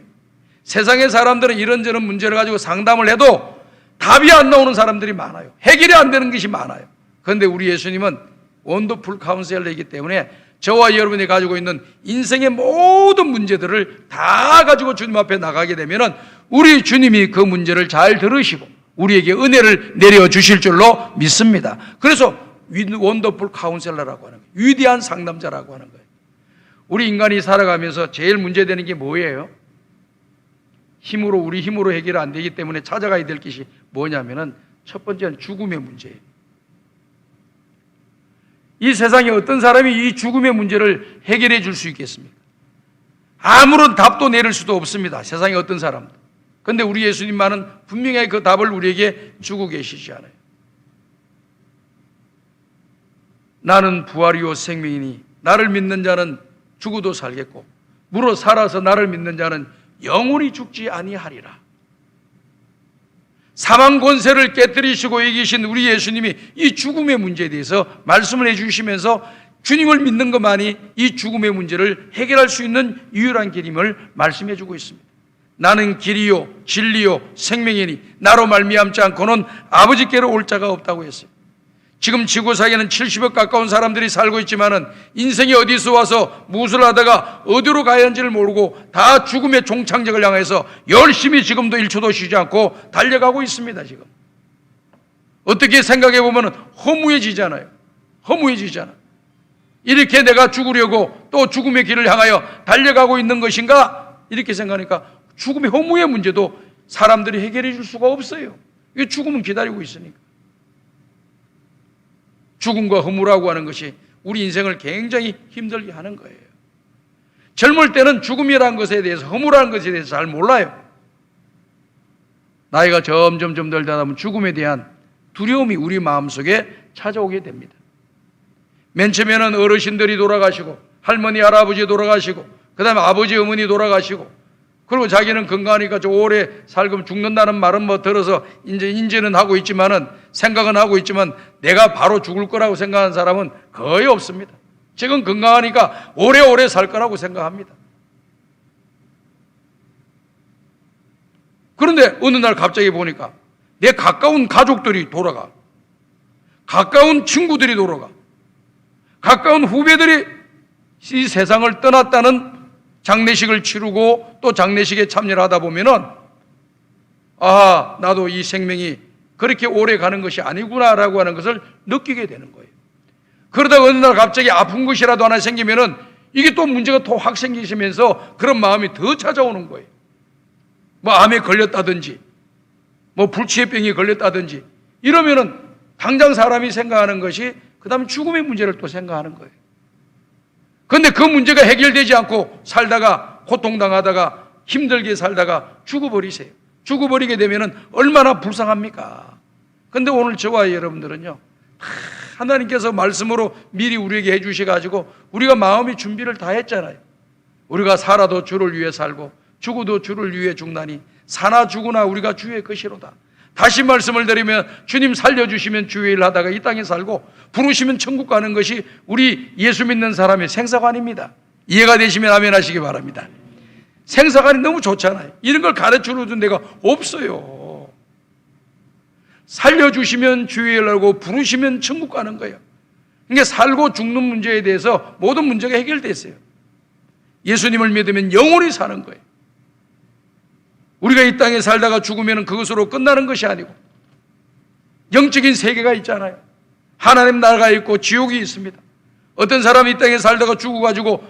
세상의 사람들은 이런저런 문제를 가지고 상담을 해도 답이 안 나오는 사람들이 많아요. 해결이 안 되는 것이 많아요. 그런데 우리 예수님은 원더풀 카운셀러이기 때문에 저와 여러분이 가지고 있는 인생의 모든 문제들을 다 가지고 주님 앞에 나가게 되면 우리 주님이 그 문제를 잘 들으시고 우리에게 은혜를 내려주실 줄로 믿습니다. 그래서 원더풀 카운셀러라고 하는 거예요. 위대한 상담자라고 하는 거예요. 우리 인간이 살아가면서 제일 문제되는 게 뭐예요? 우리 힘으로 해결 안 되기 때문에 찾아가야 될 것이 뭐냐면은 첫 번째는 죽음의 문제예요. 이 세상에 어떤 사람이 이 죽음의 문제를 해결해 줄 수 있겠습니까? 아무런 답도 내릴 수도 없습니다. 세상에 어떤 사람도. 그런데 우리 예수님만은 분명히 그 답을 우리에게 주고 계시지 않아요. 나는 부활이요 생명이니 나를 믿는 자는 죽어도 살겠고 무릇 살아서 나를 믿는 자는 영원히 죽지 아니하리라. 사망 권세를 깨뜨리시고 이기신 우리 예수님이 이 죽음의 문제에 대해서 말씀을 해주시면서 주님을 믿는 것만이 이 죽음의 문제를 해결할 수 있는 유일한 길임을 말씀해 주고 있습니다. 나는 길이요 진리요 생명이니 나로 말미암지 않고는 아버지께로 올 자가 없다고 했어요. 지금 지구상에는 70억 가까운 사람들이 살고 있지만은 인생이 어디서 와서 무엇을 하다가 어디로 가야 하는지를 모르고 다 죽음의 종착역을 향해서 열심히 지금도 1초도 쉬지 않고 달려가고 있습니다. 지금 어떻게 생각해 보면 허무해지잖아요. 허무해지잖아. 이렇게 내가 죽으려고 또 죽음의 길을 향하여 달려가고 있는 것인가? 이렇게 생각하니까 죽음의 허무의 문제도 사람들이 해결해 줄 수가 없어요. 이게 죽음은 기다리고 있으니까. 죽음과 허무라고 하는 것이 우리 인생을 굉장히 힘들게 하는 거예요. 젊을 때는 죽음이라는 것에 대해서, 허무라는 것에 대해서 잘 몰라요. 나이가 점점 들다 보면 죽음에 대한 두려움이 우리 마음속에 찾아오게 됩니다. 맨 처음에는 어르신들이 돌아가시고, 할머니, 할아버지 돌아가시고, 그 다음에 아버지, 어머니 돌아가시고, 그리고 자기는 건강하니까 좀 오래 살고 죽는다는 말은 뭐 들어서 인지는 하고 있지만은, 생각은 하고 있지만 내가 바로 죽을 거라고 생각하는 사람은 거의 없습니다. 지금 건강하니까 오래오래 살 거라고 생각합니다. 그런데 어느 날 갑자기 보니까 내 가까운 가족들이 돌아가, 가까운 친구들이 돌아가, 가까운 후배들이 이 세상을 떠났다는 장례식을 치르고 또 장례식에 참여를 하다 보면은, 아, 나도 이 생명이 그렇게 오래 가는 것이 아니구나라고 하는 것을 느끼게 되는 거예요. 그러다가 어느 날 갑자기 아픈 것이라도 하나 생기면은 이게 또 문제가 또 확 생기시면서 그런 마음이 더 찾아오는 거예요. 뭐 암에 걸렸다든지, 뭐 불치병에 걸렸다든지, 이러면은 당장 사람이 생각하는 것이 그 다음에 죽음의 문제를 또 생각하는 거예요. 그런데 그 문제가 해결되지 않고 살다가, 고통당하다가, 힘들게 살다가 죽어버리세요. 죽어버리게 되면은 얼마나 불쌍합니까? 그런데 오늘 저와 여러분들은요, 하나님께서 말씀으로 미리 우리에게 해주셔가지고 우리가 마음의 준비를 다 했잖아요. 우리가 살아도 주를 위해 살고 죽어도 주를 위해 죽나니 사나 죽으나 우리가 주의 것이로다. 다시 말씀을 드리면, 주님 살려주시면 주의 일 하다가 이 땅에 살고, 부르시면 천국 가는 것이 우리 예수 믿는 사람의 생사관입니다. 이해가 되시면 아멘 하시기 바랍니다. 생사관이 너무 좋잖아요. 이런 걸 가르쳐주는 데가 없어요. 살려주시면 주의 일 하고 부르시면 천국 가는 거예요. 그러니까 살고 죽는 문제에 대해서 모든 문제가 해결됐어요. 예수님을 믿으면 영원히 사는 거예요. 우리가 이 땅에 살다가 죽으면 그것으로 끝나는 것이 아니고 영적인 세계가 있잖아요. 하나님 나라가 있고 지옥이 있습니다. 어떤 사람이 이 땅에 살다가 죽어가지고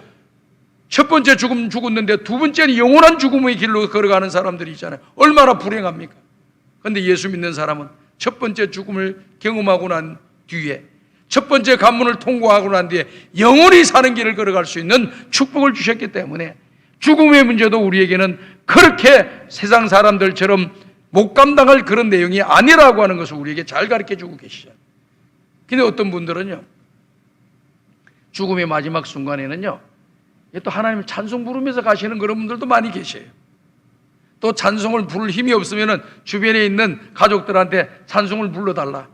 첫 번째 죽음 죽었는데 두 번째는 영원한 죽음의 길로 걸어가는 사람들이 있잖아요. 얼마나 불행합니까? 그런데 예수 믿는 사람은 첫 번째 죽음을 경험하고 난 뒤에, 첫 번째 관문을 통과하고 난 뒤에 영원히 사는 길을 걸어갈 수 있는 축복을 주셨기 때문에 죽음의 문제도 우리에게는 그렇게 세상 사람들처럼 못 감당할 그런 내용이 아니라고 하는 것을 우리에게 잘 가르쳐 주고 계시죠. 근데 어떤 분들은요, 죽음의 마지막 순간에는요, 또 하나님을 찬송 부르면서 가시는 그런 분들도 많이 계셔요. 또 찬송을 부를 힘이 없으면 주변에 있는 가족들한테 찬송을 불러달라.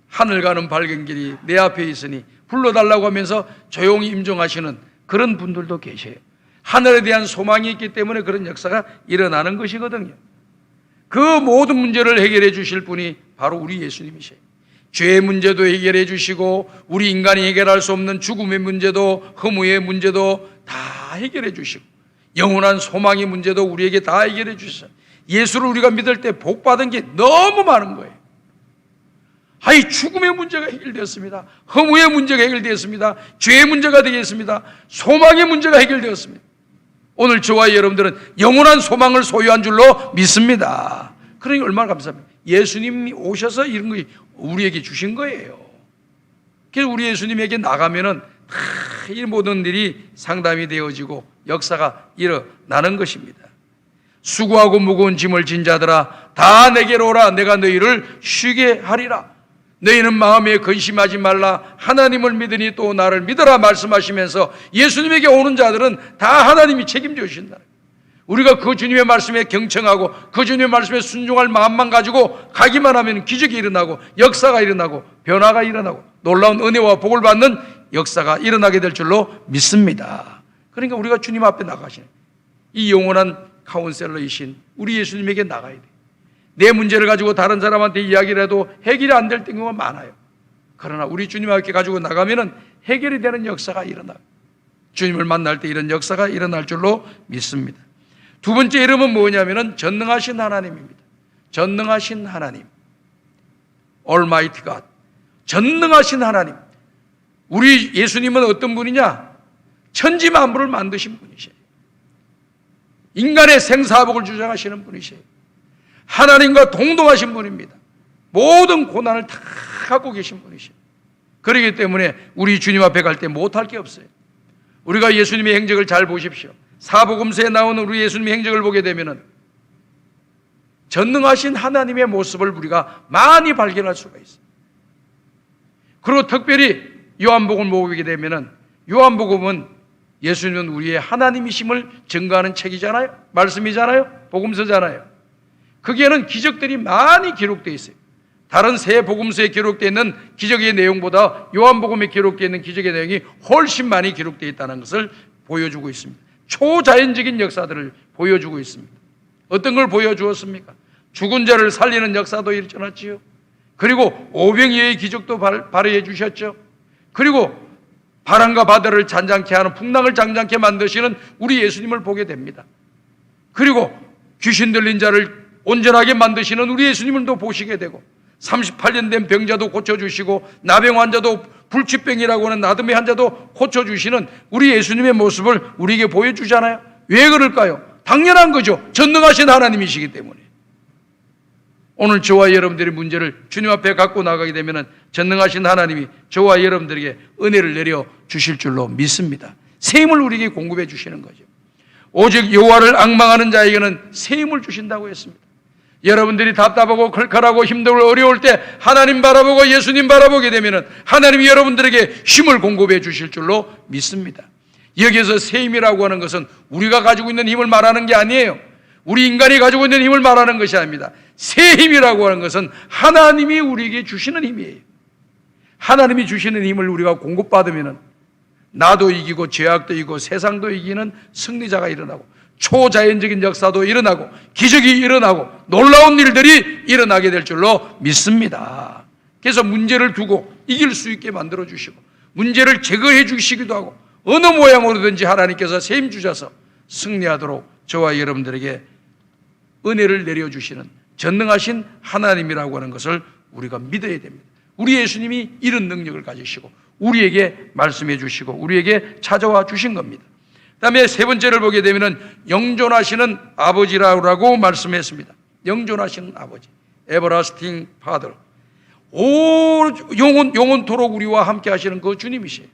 하늘 가는 밝은 길이 내 앞에 있으니 불러달라고 하면서 조용히 임종하시는 그런 분들도 계셔요. 하늘에 대한 소망이 있기 때문에 그런 역사가 일어나는 것이거든요. 그 모든 문제를 해결해 주실 분이 바로 우리 예수님이세요. 죄의 문제도 해결해 주시고 우리 인간이 해결할 수 없는 죽음의 문제도, 허무의 문제도 다 해결해 주시고 영원한 소망의 문제도 우리에게 다 해결해 주셨어요. 예수를 우리가 믿을 때 복 받은 게 너무 많은 거예요. 아이, 죽음의 문제가 해결되었습니다. 허무의 문제가 해결되었습니다. 죄의 문제가 되겠습니다. 소망의 문제가 해결되었습니다. 오늘 저와 여러분들은 영원한 소망을 소유한 줄로 믿습니다. 그러니 얼마나 감사합니다. 예수님이 오셔서 이런 거 우리에게 주신 거예요. 그래서 우리 예수님에게 나가면은 다 이 모든 일이 상담이 되어지고 역사가 일어나는 것입니다. 수고하고 무거운 짐을 진 자들아 다 내게로 오라. 내가 너희를 쉬게 하리라. 너희는 마음에 근심하지 말라. 하나님을 믿으니 또 나를 믿어라 말씀하시면서 예수님에게 오는 자들은 다 하나님이 책임져 주신다. 우리가 그 주님의 말씀에 경청하고 그 주님의 말씀에 순종할 마음만 가지고 가기만 하면 기적이 일어나고 역사가 일어나고 변화가 일어나고 놀라운 은혜와 복을 받는 역사가 일어나게 될 줄로 믿습니다. 그러니까 우리가 주님 앞에 나가시네. 이 영원한 카운셀러이신 우리 예수님에게 나가야 돼. 내 문제를 가지고 다른 사람한테 이야기를 해도 해결이 안 될 경우가 많아요. 그러나 우리 주님 앞에 가지고 나가면은 해결이 되는 역사가 일어나요. 주님을 만날 때 이런 역사가 일어날 줄로 믿습니다. 두 번째 이름은 뭐냐면은 전능하신 하나님입니다. 전능하신 하나님, Almighty God, 전능하신 하나님. 우리 예수님은 어떤 분이냐? 천지 만물을 만드신 분이세요. 인간의 생사복을 주장하시는 분이세요. 하나님과 동등하신 분입니다. 모든 고난을 다 갖고 계신 분이세요. 그렇기 때문에 우리 주님 앞에 갈 때 못할 게 없어요. 우리가 예수님의 행적을 잘 보십시오. 사복음서에 나오는 우리 예수님의 행적을 보게 되면은 전능하신 하나님의 모습을 우리가 많이 발견할 수가 있어요. 그리고 특별히 요한복음을 보게 되면은 요한복음은 예수님은 우리의 하나님이심을 증거하는 책이잖아요. 말씀이잖아요. 복음서잖아요. 거기에는 기적들이 많이 기록되어 있어요. 다른 세 복음서에 기록되어 있는 기적의 내용보다 요한복음에 기록되어 있는 기적의 내용이 훨씬 많이 기록되어 있다는 것을 보여주고 있습니다. 초자연적인 역사들을 보여주고 있습니다. 어떤 걸 보여주었습니까? 죽은 자를 살리는 역사도 일어났지요. 그리고 오병이어의 기적도 발휘해 주셨죠. 그리고 바람과 바다를 잔잔케 하는 풍랑을 잔잔케 만드시는 우리 예수님을 보게 됩니다. 그리고 귀신 들린 자를 온전하게 만드시는 우리 예수님을 또 보시게 되고 38년 된 병자도 고쳐주시고 나병 환자도 불치병이라고 하는 나듬의 환자도 고쳐주시는 우리 예수님의 모습을 우리에게 보여주잖아요. 왜 그럴까요? 당연한 거죠. 전능하신 하나님이시기 때문에. 오늘 저와 여러분들의 문제를 주님 앞에 갖고 나가게 되면 전능하신 하나님이 저와 여러분들에게 은혜를 내려 주실 줄로 믿습니다. 새 힘을 우리에게 공급해 주시는 거죠. 오직 여호와를 앙망하는 자에게는 새 힘을 주신다고 했습니다. 여러분들이 답답하고 칼칼하고 힘들고 어려울 때 하나님 바라보고 예수님 바라보게 되면 하나님이 여러분들에게 힘을 공급해 주실 줄로 믿습니다. 여기에서 새 힘이라고 하는 것은 우리가 가지고 있는 힘을 말하는 게 아니에요. 우리 인간이 가지고 있는 힘을 말하는 것이 아닙니다. 새 힘이라고 하는 것은 하나님이 우리에게 주시는 힘이에요. 하나님이 주시는 힘을 우리가 공급받으면 나도 이기고 죄악도 이기고 세상도 이기는 승리자가 일어나고 초자연적인 역사도 일어나고 기적이 일어나고 놀라운 일들이 일어나게 될 줄로 믿습니다. 그래서 문제를 두고 이길 수 있게 만들어 주시고 문제를 제거해 주시기도 하고 어느 모양으로든지 하나님께서 새 힘 주셔서 승리하도록 저와 여러분들에게 은혜를 내려주시는 전능하신 하나님이라고 하는 것을 우리가 믿어야 됩니다. 우리 예수님이 이런 능력을 가지시고 우리에게 말씀해 주시고 우리에게 찾아와 주신 겁니다. 그 다음에 세 번째를 보게 되면 영존하시는 아버지라고 말씀했습니다. 영존하시는 아버지, everlasting Father. 영원토록 우리와 함께 하시는 그 주님이시에요.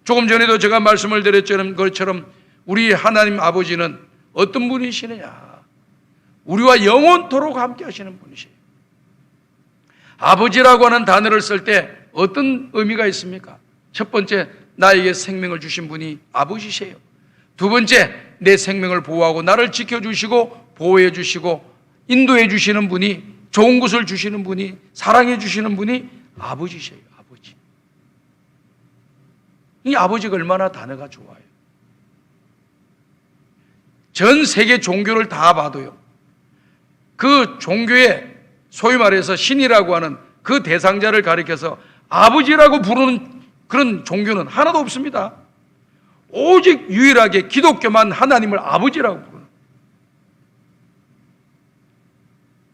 조금 전에도 제가 말씀을 드렸던 것처럼 우리 하나님 아버지는 어떤 분이시느냐? 우리와 영원토록 함께 하시는 분이시에요. 아버지라고 하는 단어를 쓸 때 어떤 의미가 있습니까? 첫 번째, 나에게 생명을 주신 분이 아버지시에요. 두 번째, 내 생명을 보호하고 나를 지켜주시고 보호해 주시고 인도해 주시는 분이, 좋은 것을 주시는 분이, 사랑해 주시는 분이 아버지시에요. 아버지. 이 아버지가 얼마나 단어가 좋아요. 전 세계 종교를 다 봐도요, 그 종교의 소위 말해서 신이라고 하는 그 대상자를 가리켜서 아버지라고 부르는 그런 종교는 하나도 없습니다. 오직 유일하게 기독교만 하나님을 아버지라고 부르는.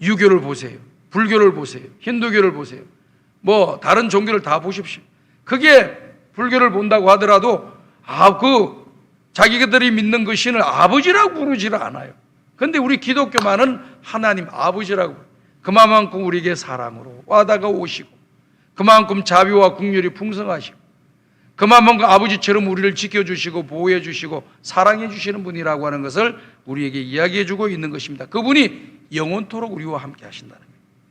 유교를 보세요. 불교를 보세요. 힌두교를 보세요. 뭐 다른 종교를 다 보십시오. 그게 불교를 본다고 하더라도 자기들이 믿는 그 신을 아버지라고 부르지를 않아요. 그런데 우리 기독교만은 하나님 아버지라고 부르요. 그만큼 우리에게 사랑으로 와다가 오시고 그만큼 자비와 긍휼이 풍성하시고 그만큼 아버지처럼 우리를 지켜주시고 보호해 주시고 사랑해 주시는 분이라고 하는 것을 우리에게 이야기해 주고 있는 것입니다. 그분이 영원토록 우리와 함께 하신다는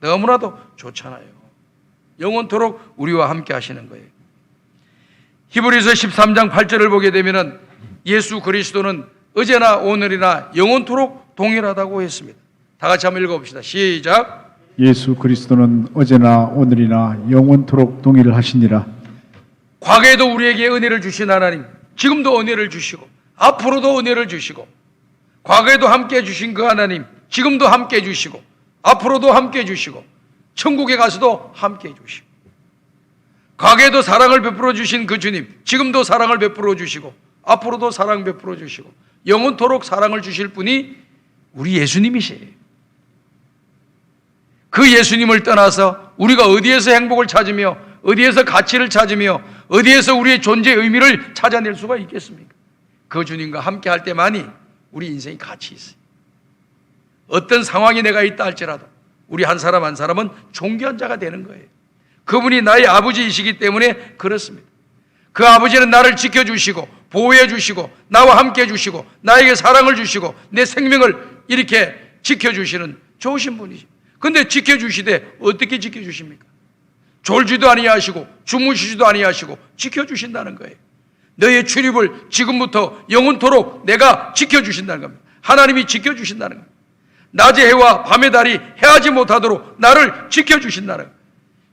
거예요. 너무나도 좋잖아요. 영원토록 우리와 함께 하시는 거예요. 히브리서 13장 8절을 보게 되면 예수 그리스도는 어제나 오늘이나 영원토록 동일하다고 했습니다. 다 같이 한번 읽어봅시다. 시작. 예수 그리스도는 어제나 오늘이나 영원토록 동일하시니라. 과거에도 우리에게 은혜를 주신 하나님, 지금도 은혜를 주시고 앞으로도 은혜를 주시고 과거에도 함께해 주신 그 하나님, 지금도 함께해 주시고 앞으로도 함께해 주시고 천국에 가서도 함께해 주시고 과거에도 사랑을 베풀어 주신 그 주님, 지금도 사랑을 베풀어 주시고 앞으로도 사랑 베풀어 주시고 영원토록 사랑을 주실 분이 우리 예수님이시에요. 그 예수님을 떠나서 우리가 어디에서 행복을 찾으며 어디에서 가치를 찾으며 어디에서 우리의 존재의 의미를 찾아낼 수가 있겠습니까? 그 주님과 함께 할 때만이 우리 인생이 가치 있어요. 어떤 상황이 내가 있다 할지라도 우리 한 사람 한 사람은 존귀한 자가 되는 거예요. 그분이 나의 아버지이시기 때문에 그렇습니다. 그 아버지는 나를 지켜주시고 보호해 주시고 나와 함께 해주시고 나에게 사랑을 주시고 내 생명을 이렇게 지켜주시는 좋으신 분이죠. 근데 지켜주시되 어떻게 지켜주십니까? 졸지도 아니하시고 주무시지도 아니하시고 지켜주신다는 거예요. 너의 출입을 지금부터 영원토록 내가 지켜주신다는 겁니다. 하나님이 지켜주신다는 겁니다. 낮의 해와 밤의 달이 해하지 못하도록 나를 지켜주신다는 거예요.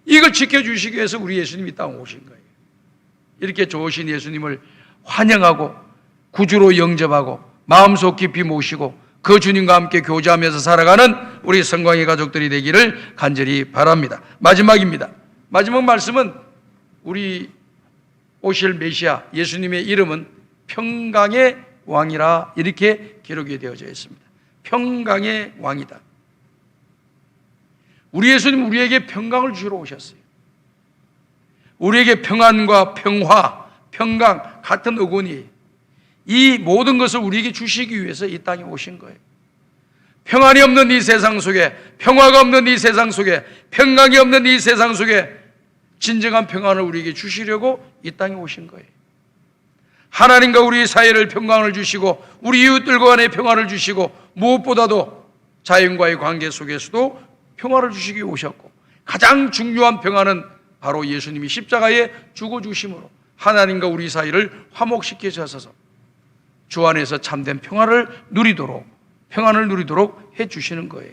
이걸 지켜주시기 위해서 우리 예수님이 땅에 오신 거예요. 이렇게 좋으신 예수님을 환영하고 구주로 영접하고 마음속 깊이 모시고 그 주님과 함께 교제하면서 살아가는 우리 성광의 가족들이 되기를 간절히 바랍니다. 마지막입니다. 마지막 말씀은 우리 오실 메시아 예수님의 이름은 평강의 왕이라 이렇게 기록이 되어져 있습니다. 평강의 왕이다. 우리 예수님 우리에게 평강을 주시러 오셨어요. 우리에게 평안과 평화, 평강 같은 어근이 이 모든 것을 우리에게 주시기 위해서 이 땅에 오신 거예요. 평안이 없는 이 세상 속에, 평화가 없는 이 세상 속에, 평강이 없는 이 세상 속에 진정한 평안을 우리에게 주시려고 이 땅에 오신 거예요. 하나님과 우리 사이를 평강을 주시고 우리 이웃들과 간의 평안을 주시고 무엇보다도 자연과의 관계 속에서도 평화를 주시기 위해 오셨고 가장 중요한 평안은 바로 예수님이 십자가에 죽어주심으로 하나님과 우리 사이를 화목시키셔서 주 안에서 참된 평안을 누리도록 해주시는 거예요.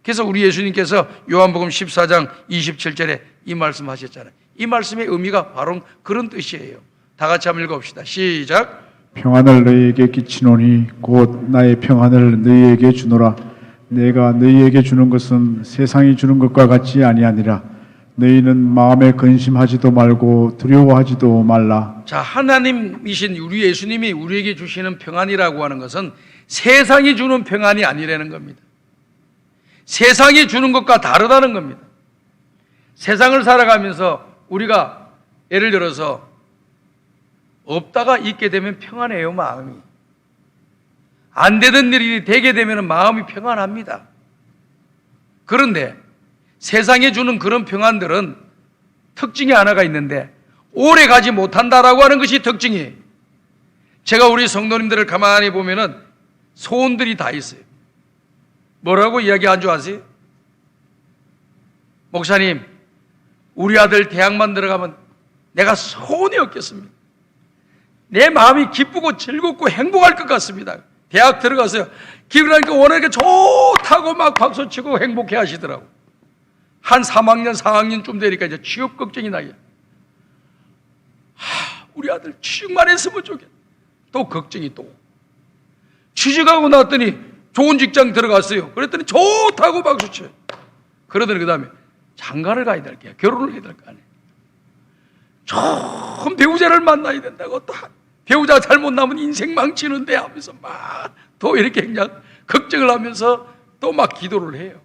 그래서 우리 예수님께서 요한복음 14장 27절에 이 말씀 하셨잖아요. 이 말씀의 의미가 바로 그런 뜻이에요. 다 같이 한번 읽어봅시다. 시작. 평안을 너희에게 끼치노니 곧 나의 평안을 너희에게 주노라. 내가 너희에게 주는 것은 세상이 주는 것과 같지 아니하니라. 너희는 마음에 근심하지도 말고 두려워하지도 말라. 자, 하나님이신 우리 예수님이 우리에게 주시는 평안이라고 하는 것은 세상이 주는 평안이 아니라는 겁니다. 세상이 주는 것과 다르다는 겁니다. 세상을 살아가면서 우리가 예를 들어서 없다가 있게 되면 평안해요, 마음이. 안 되던 일이 되게 되면 마음이 평안합니다. 그런데 세상에 주는 그런 평안들은 특징이 하나가 있는데 오래 가지 못한다라고 하는 것이 특징이에요. 제가 우리 성도님들을 가만히 보면은 소원들이 다 있어요. 뭐라고 이야기한 줄 아세요? 목사님, 우리 아들 대학만 들어가면 내가 소원이 없겠습니다. 내 마음이 기쁘고 즐겁고 행복할 것 같습니다. 대학 들어가서요. 기분하니까 원하니까 좋다고 막 박수치고 행복해 하시더라고. 한 3학년, 4학년쯤 되니까 이제 취업 걱정이 나게. 우리 아들 취직만 했으면 좋겠다. 또 걱정이 또. 취직하고 나왔더니 좋은 직장 들어갔어요. 그랬더니 좋다고 박수쳐요. 그러더니 그 다음에 장가를 가야 될 거야. 결혼을 해야 될 거 아니에요. 좋은 배우자를 만나야 된다고 또 배우자 잘못 나면 인생 망치는데 하면서 막 또 이렇게 그냥 걱정을 하면서 또 막 기도를 해요.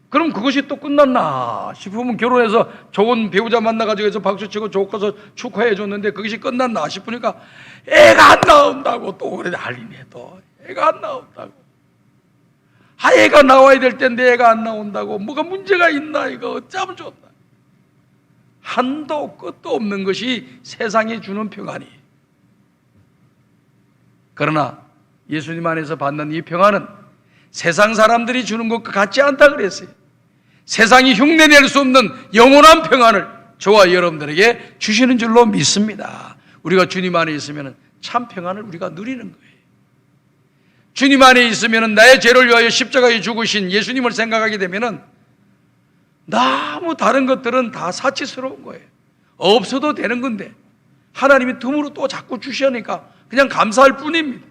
그럼 그것이 또 끝났나 싶으면 결혼해서 좋은 배우자 만나가지고 해서 박수치고 좋고서 축하해 줬는데 그것이 끝났나 싶으니까 애가 안 나온다고 또 그래 난리네. 또 애가 안 나온다고. 애가 나와야 될 텐데 애가 안 나온다고. 뭐가 문제가 있나 이거 어쩌면 좋나. 한도 끝도 없는 것이 세상에 주는 평안이에요. 그러나 예수님 안에서 받는 이 평안은 세상 사람들이 주는 것과 같지 않다 그랬어요. 세상이 흉내낼 수 없는 영원한 평안을 저와 여러분들에게 주시는 줄로 믿습니다. 우리가 주님 안에 있으면 참 평안을 우리가 누리는 거예요. 주님 안에 있으면 나의 죄를 위하여 십자가에 죽으신 예수님을 생각하게 되면 너무 다른 것들은 다 사치스러운 거예요. 없어도 되는 건데 하나님이 틈으로 또 자꾸 주시니까 그냥 감사할 뿐입니다.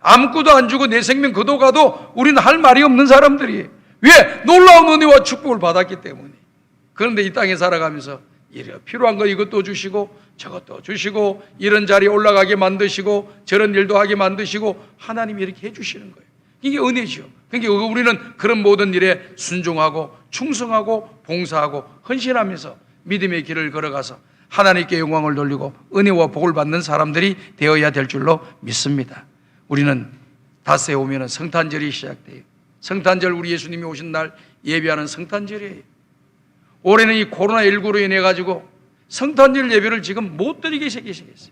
아무것도 안 주고 내 생명 거둬가도 우리는 할 말이 없는 사람들이에요. 왜? 놀라운 은혜와 축복을 받았기 때문에. 그런데 이 땅에 살아가면서 필요한 거 이것도 주시고 저것도 주시고 이런 자리에 올라가게 만드시고 저런 일도 하게 만드시고 하나님이 이렇게 해주시는 거예요. 이게 은혜죠. 그러니까 우리는 그런 모든 일에 순종하고 충성하고 봉사하고 헌신하면서 믿음의 길을 걸어가서 하나님께 영광을 돌리고 은혜와 복을 받는 사람들이 되어야 될 줄로 믿습니다. 우리는 닷새에 오면은 성탄절이 시작돼요. 성탄절, 우리 예수님이 오신 날 예배하는 성탄절이에요. 올해는 이 코로나19로 인해 가지고 성탄절 예배를 지금 못 드리게 계시겠어요.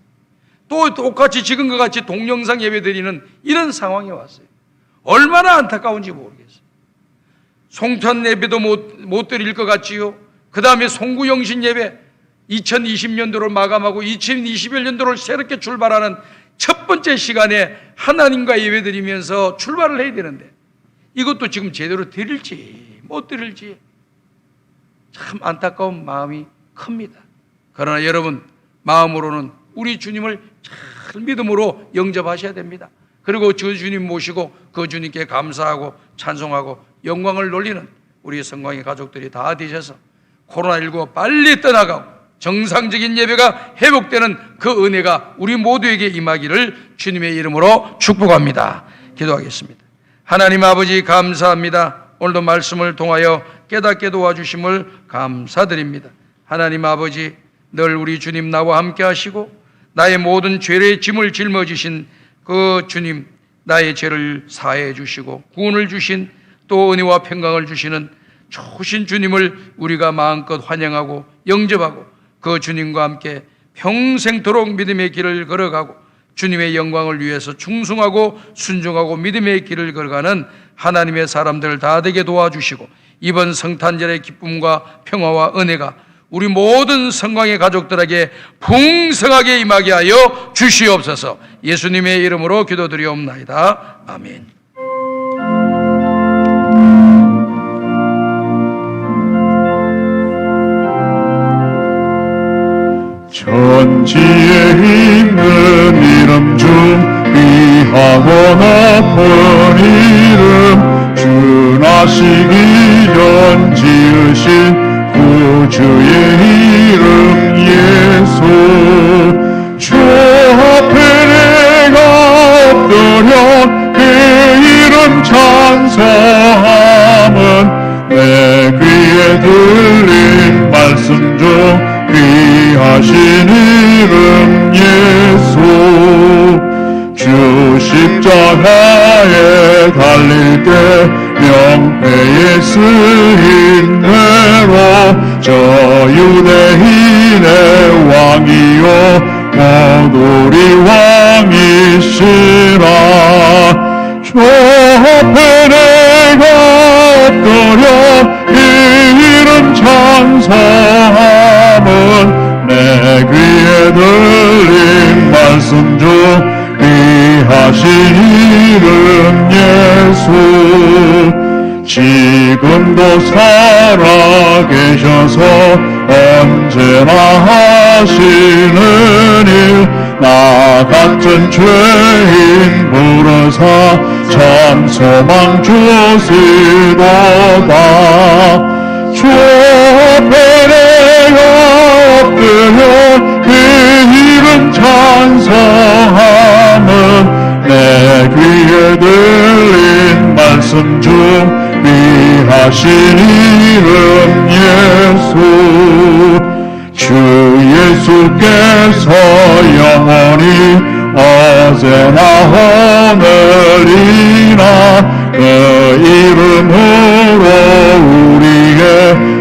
또 똑같이 지금과 같이 동영상 예배 드리는 이런 상황이 왔어요. 얼마나 안타까운지 모르겠어요. 송천 예배도 못 드릴 것 같지요. 그 다음에 송구영신 예배 2020년도를 마감하고 2021년도를 새롭게 출발하는 첫 번째 시간에 하나님과 예배 드리면서 출발을 해야 되는데 이것도 지금 제대로 드릴지 못 드릴지 참 안타까운 마음이 큽니다. 그러나 여러분, 마음으로는 우리 주님을 잘 믿음으로 영접하셔야 됩니다. 그리고 그 주님 모시고 그 주님께 감사하고 찬송하고 영광을 돌리는 우리 성광의 가족들이 다 되셔서 코로나19가 빨리 떠나가고 정상적인 예배가 회복되는 그 은혜가 우리 모두에게 임하기를 주님의 이름으로 축복합니다. 기도하겠습니다. 하나님 아버지, 감사합니다. 오늘도 말씀을 통하여 깨닫게 도와주심을 감사드립니다. 하나님 아버지, 늘 우리 주님 나와 함께 하시고 나의 모든 죄의 짐을 짊어지신 그 주님, 나의 죄를 사해 주시고 구원을 주신 또 은혜와 평강을 주시는 좋으신 주님을 우리가 마음껏 환영하고 영접하고 그 주님과 함께 평생토록 믿음의 길을 걸어가고 주님의 영광을 위해서 충성하고 순종하고 믿음의 길을 걸어가는 하나님의 사람들 다 되게 도와주시고 이번 성탄절의 기쁨과 평화와 은혜가 우리 모든 성광의 가족들에게 풍성하게 임하게 하여 주시옵소서. 예수님의 이름으로 기도드리옵나이다. 아멘. 천지에 있는 이름 중 귀하고 높은 이름 주 나시기 전 지으신 구주의 이름 예수 주 앞에 내가 엎드려 그 이름 찬송함은 내 귀에 들린 말씀 중 귀하신 이름 예수 주 십자가에 달릴 때 명패에 쓰인 대로 저 유대인의 왕이요 모두리 왕이시라 저 앞에 내가 엎드려 그 이름 찬송함은 내 귀에 들린 말씀 중 귀하신 이름 예수 지금도 살아계셔서 언제나 하시는 일 나 같은 죄인 부르사 참 소망 주시도다 주 앞에 내가 엎드려 그 이름 찬송함은 내 귀에 들린 말씀 중 귀하신 이름 예수 주 예수께서 영원히 어제나 오늘이나 그 이름으로 우리의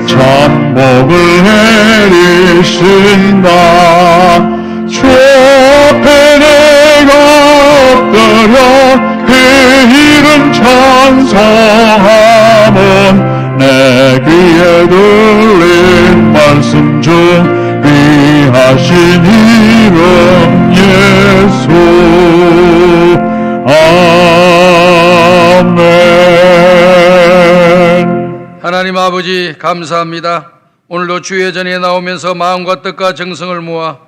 참 복을 내리신다 주 앞에 내가 엎드려 그 이름 찬송함은 내 귀에 들린 말씀 중 귀하신 이름 예수 아멘. 하나님 아버지, 감사합니다. 오늘도 주의 전에 나오면서 마음과 뜻과 정성을 모아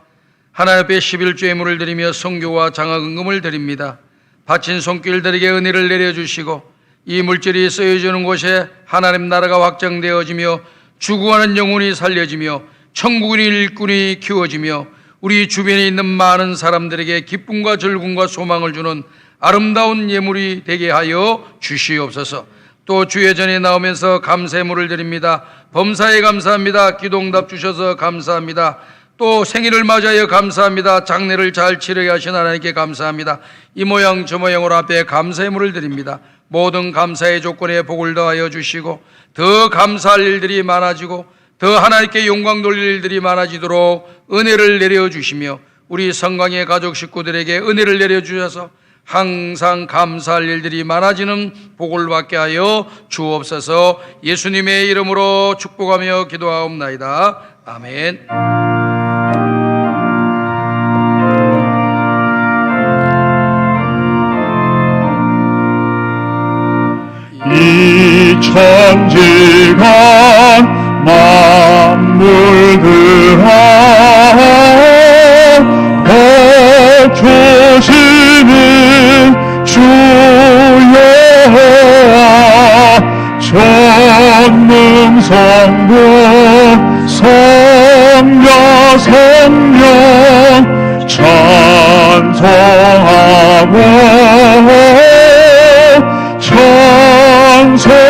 하나님 앞에 11조의 드리며 성교와 장학금을 드립니다. 바친 손길들에게 은혜를 내려주시고 이 물질이 쓰여지는 곳에 하나님 나라가 확장되어지며 죽어가는 영혼이 살려지며 천국의 일꾼이 키워지며 우리 주변에 있는 많은 사람들에게 기쁨과 즐거움과 소망을 주는 아름다운 예물이 되게 하여 주시옵소서. 또 주의 전에 나오면서 감사의 물을 드립니다. 범사에 감사합니다. 기도응답 주셔서 감사합니다. 또 생일을 맞이하여 감사합니다. 장례를 잘 치르게 하신 하나님께 감사합니다. 이 모양 저 모양으로 앞에 감사의 물을 드립니다. 모든 감사의 조건에 복을 더하여 주시고 더 감사할 일들이 많아지고 더 하나님께 영광 돌릴 일들이 많아지도록 은혜를 내려주시며 우리 성광의 가족 식구들에게 은혜를 내려주셔서 항상 감사할 일들이 많아지는 복을 받게 하여 주옵소서. 예수님의 이름으로 축복하며 기도하옵나이다. 아멘. 이 천지간 만물들아 거주시는 주여 전능성부 성자 성령 찬송하고 찬송하세.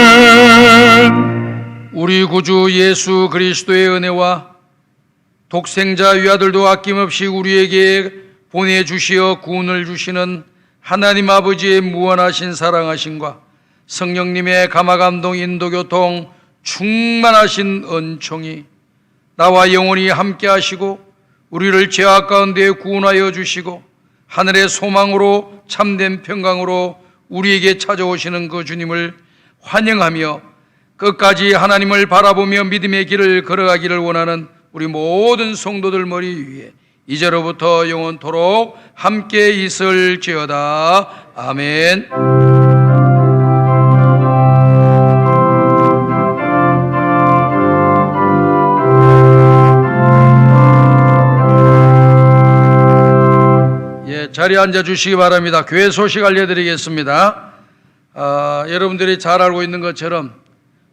아멘. 우리 구주 예수 그리스도의 은혜와 독생자 위아들도 아낌없이 우리에게 보내주시어 구원을 주시는 하나님 아버지의 무한하신 사랑하심과 성령님의 감화감동 인도교통 충만하신 은총이 나와 영원히 함께 하시고 우리를 죄악 가운데 구원하여 주시고 하늘의 소망으로 참된 평강으로 우리에게 찾아오시는 그 주님을 환영하며 끝까지 하나님을 바라보며 믿음의 길을 걸어가기를 원하는 우리 모든 성도들 머리 위에 이제로부터 영원토록 함께 있을지어다. 아멘. 자리에 앉아주시기 바랍니다. 교회 소식 알려드리겠습니다. 여러분들이 잘 알고 있는 것처럼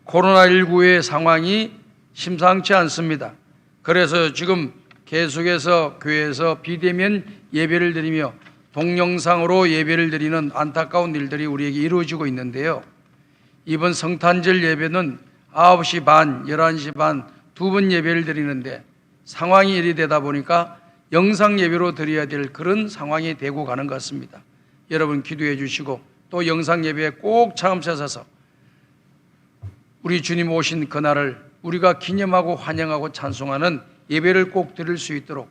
코로나19의 상황이 심상치 않습니다. 그래서 지금 계속해서 교회에서 비대면 예배를 드리며 동영상으로 예배를 드리는 안타까운 일들이 우리에게 이루어지고 있는데요. 이번 성탄절 예배는 9시 반, 11시 반 두 번 예배를 드리는데 상황이 이리 되다 보니까 영상 예배로 드려야 될 그런 상황이 되고 가는 것 같습니다. 여러분 기도해 주시고 또 영상 예배에 꼭 참석하셔서 우리 주님 오신 그날을 우리가 기념하고 환영하고 찬송하는 예배를 꼭 드릴 수 있도록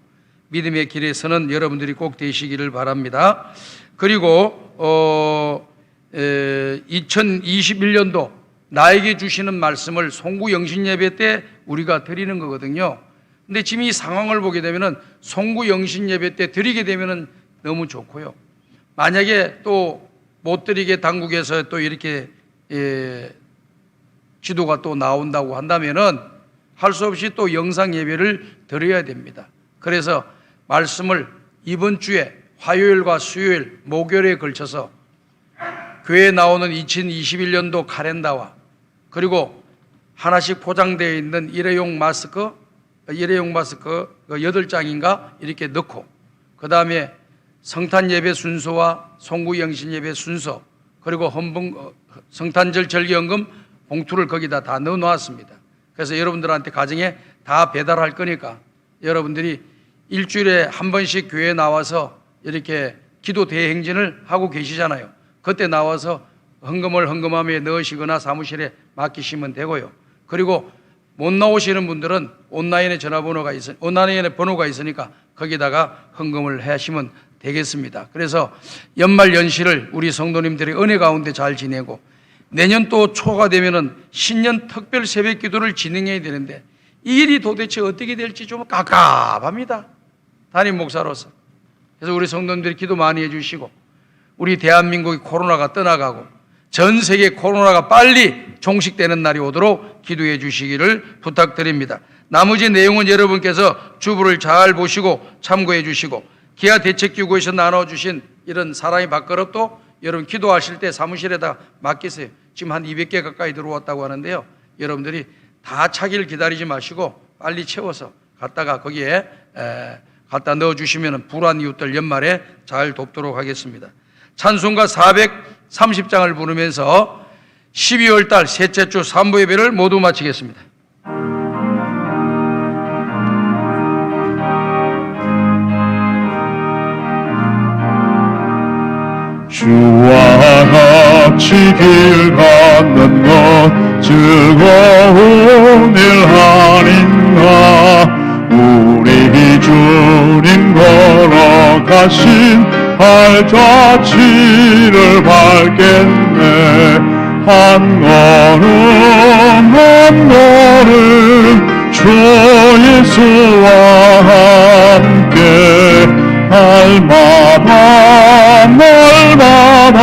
믿음의 길에서는 여러분들이 꼭 되시기를 바랍니다. 그리고 2021년도 나에게 주시는 말씀을 송구 영신 예배 때 우리가 드리는 거거든요. 근데 지금 이 상황을 보게 되면은 송구 영신 예배 때 드리게 되면은 너무 좋고요. 만약에 또 못 드리게 당국에서 또 이렇게 지도가 또 나온다고 한다면은 할 수 없이 또 영상 예배를 드려야 됩니다. 그래서 말씀을 이번 주에 화요일과 수요일, 목요일에 걸쳐서 교회에 나오는 2021년도 카렌다와 그리고 하나씩 포장되어 있는 일회용 마스크 8장인가 이렇게 넣고 그 다음에 성탄 예배 순서와 송구 영신 예배 순서 그리고 성탄절 절기연금 봉투를 거기다 다 넣어 놓았습니다. 그래서 여러분들한테 가정에 다 배달할 거니까 여러분들이 일주일에 한 번씩 교회에 나와서 이렇게 기도 대행진을 하고 계시잖아요. 그때 나와서 헌금함에 넣으시거나 사무실에 맡기시면 되고요. 그리고 못 나오시는 분들은 온라인에 번호가 있으니까 거기다가 헌금을 하시면 되겠습니다. 그래서 연말 연시를 우리 성도님들이 은혜 가운데 잘 지내고 내년 또 초가 되면은 신년 특별 새벽 기도를 진행해야 되는데 이 일이 도대체 어떻게 될지 좀 깝깝합니다. 담임 목사로서. 그래서 우리 성도님들이 기도 많이 해주시고 우리 대한민국이 코로나가 떠나가고 전 세계 코로나가 빨리 종식되는 날이 오도록 기도해 주시기를 부탁드립니다. 나머지 내용은 여러분께서 주부를 잘 보시고 참고해 주시고 기아 대책기구에서 나눠주신 이런 사랑의 밥그릇도 여러분 기도하실 때 사무실에다 맡기세요. 지금 한 200개 가까이 들어왔다고 하는데요. 여러분들이 다 차기를 기다리지 마시고 빨리 채워서 갖다가 거기에 갖다 넣어주시면 불우한 이웃들 연말에 잘 돕도록 하겠습니다. 찬송가 430장을 부르면서 12월 달 셋째 주 3부 예배를 모두 마치겠습니다. 주와 같이 길 걷는 것 즐거운 일 아닌가. 우리 주님 걸어가신 발자취를 밟겠네. 한 걸음 한 걸음 주 예수와 함께 날마다 날마다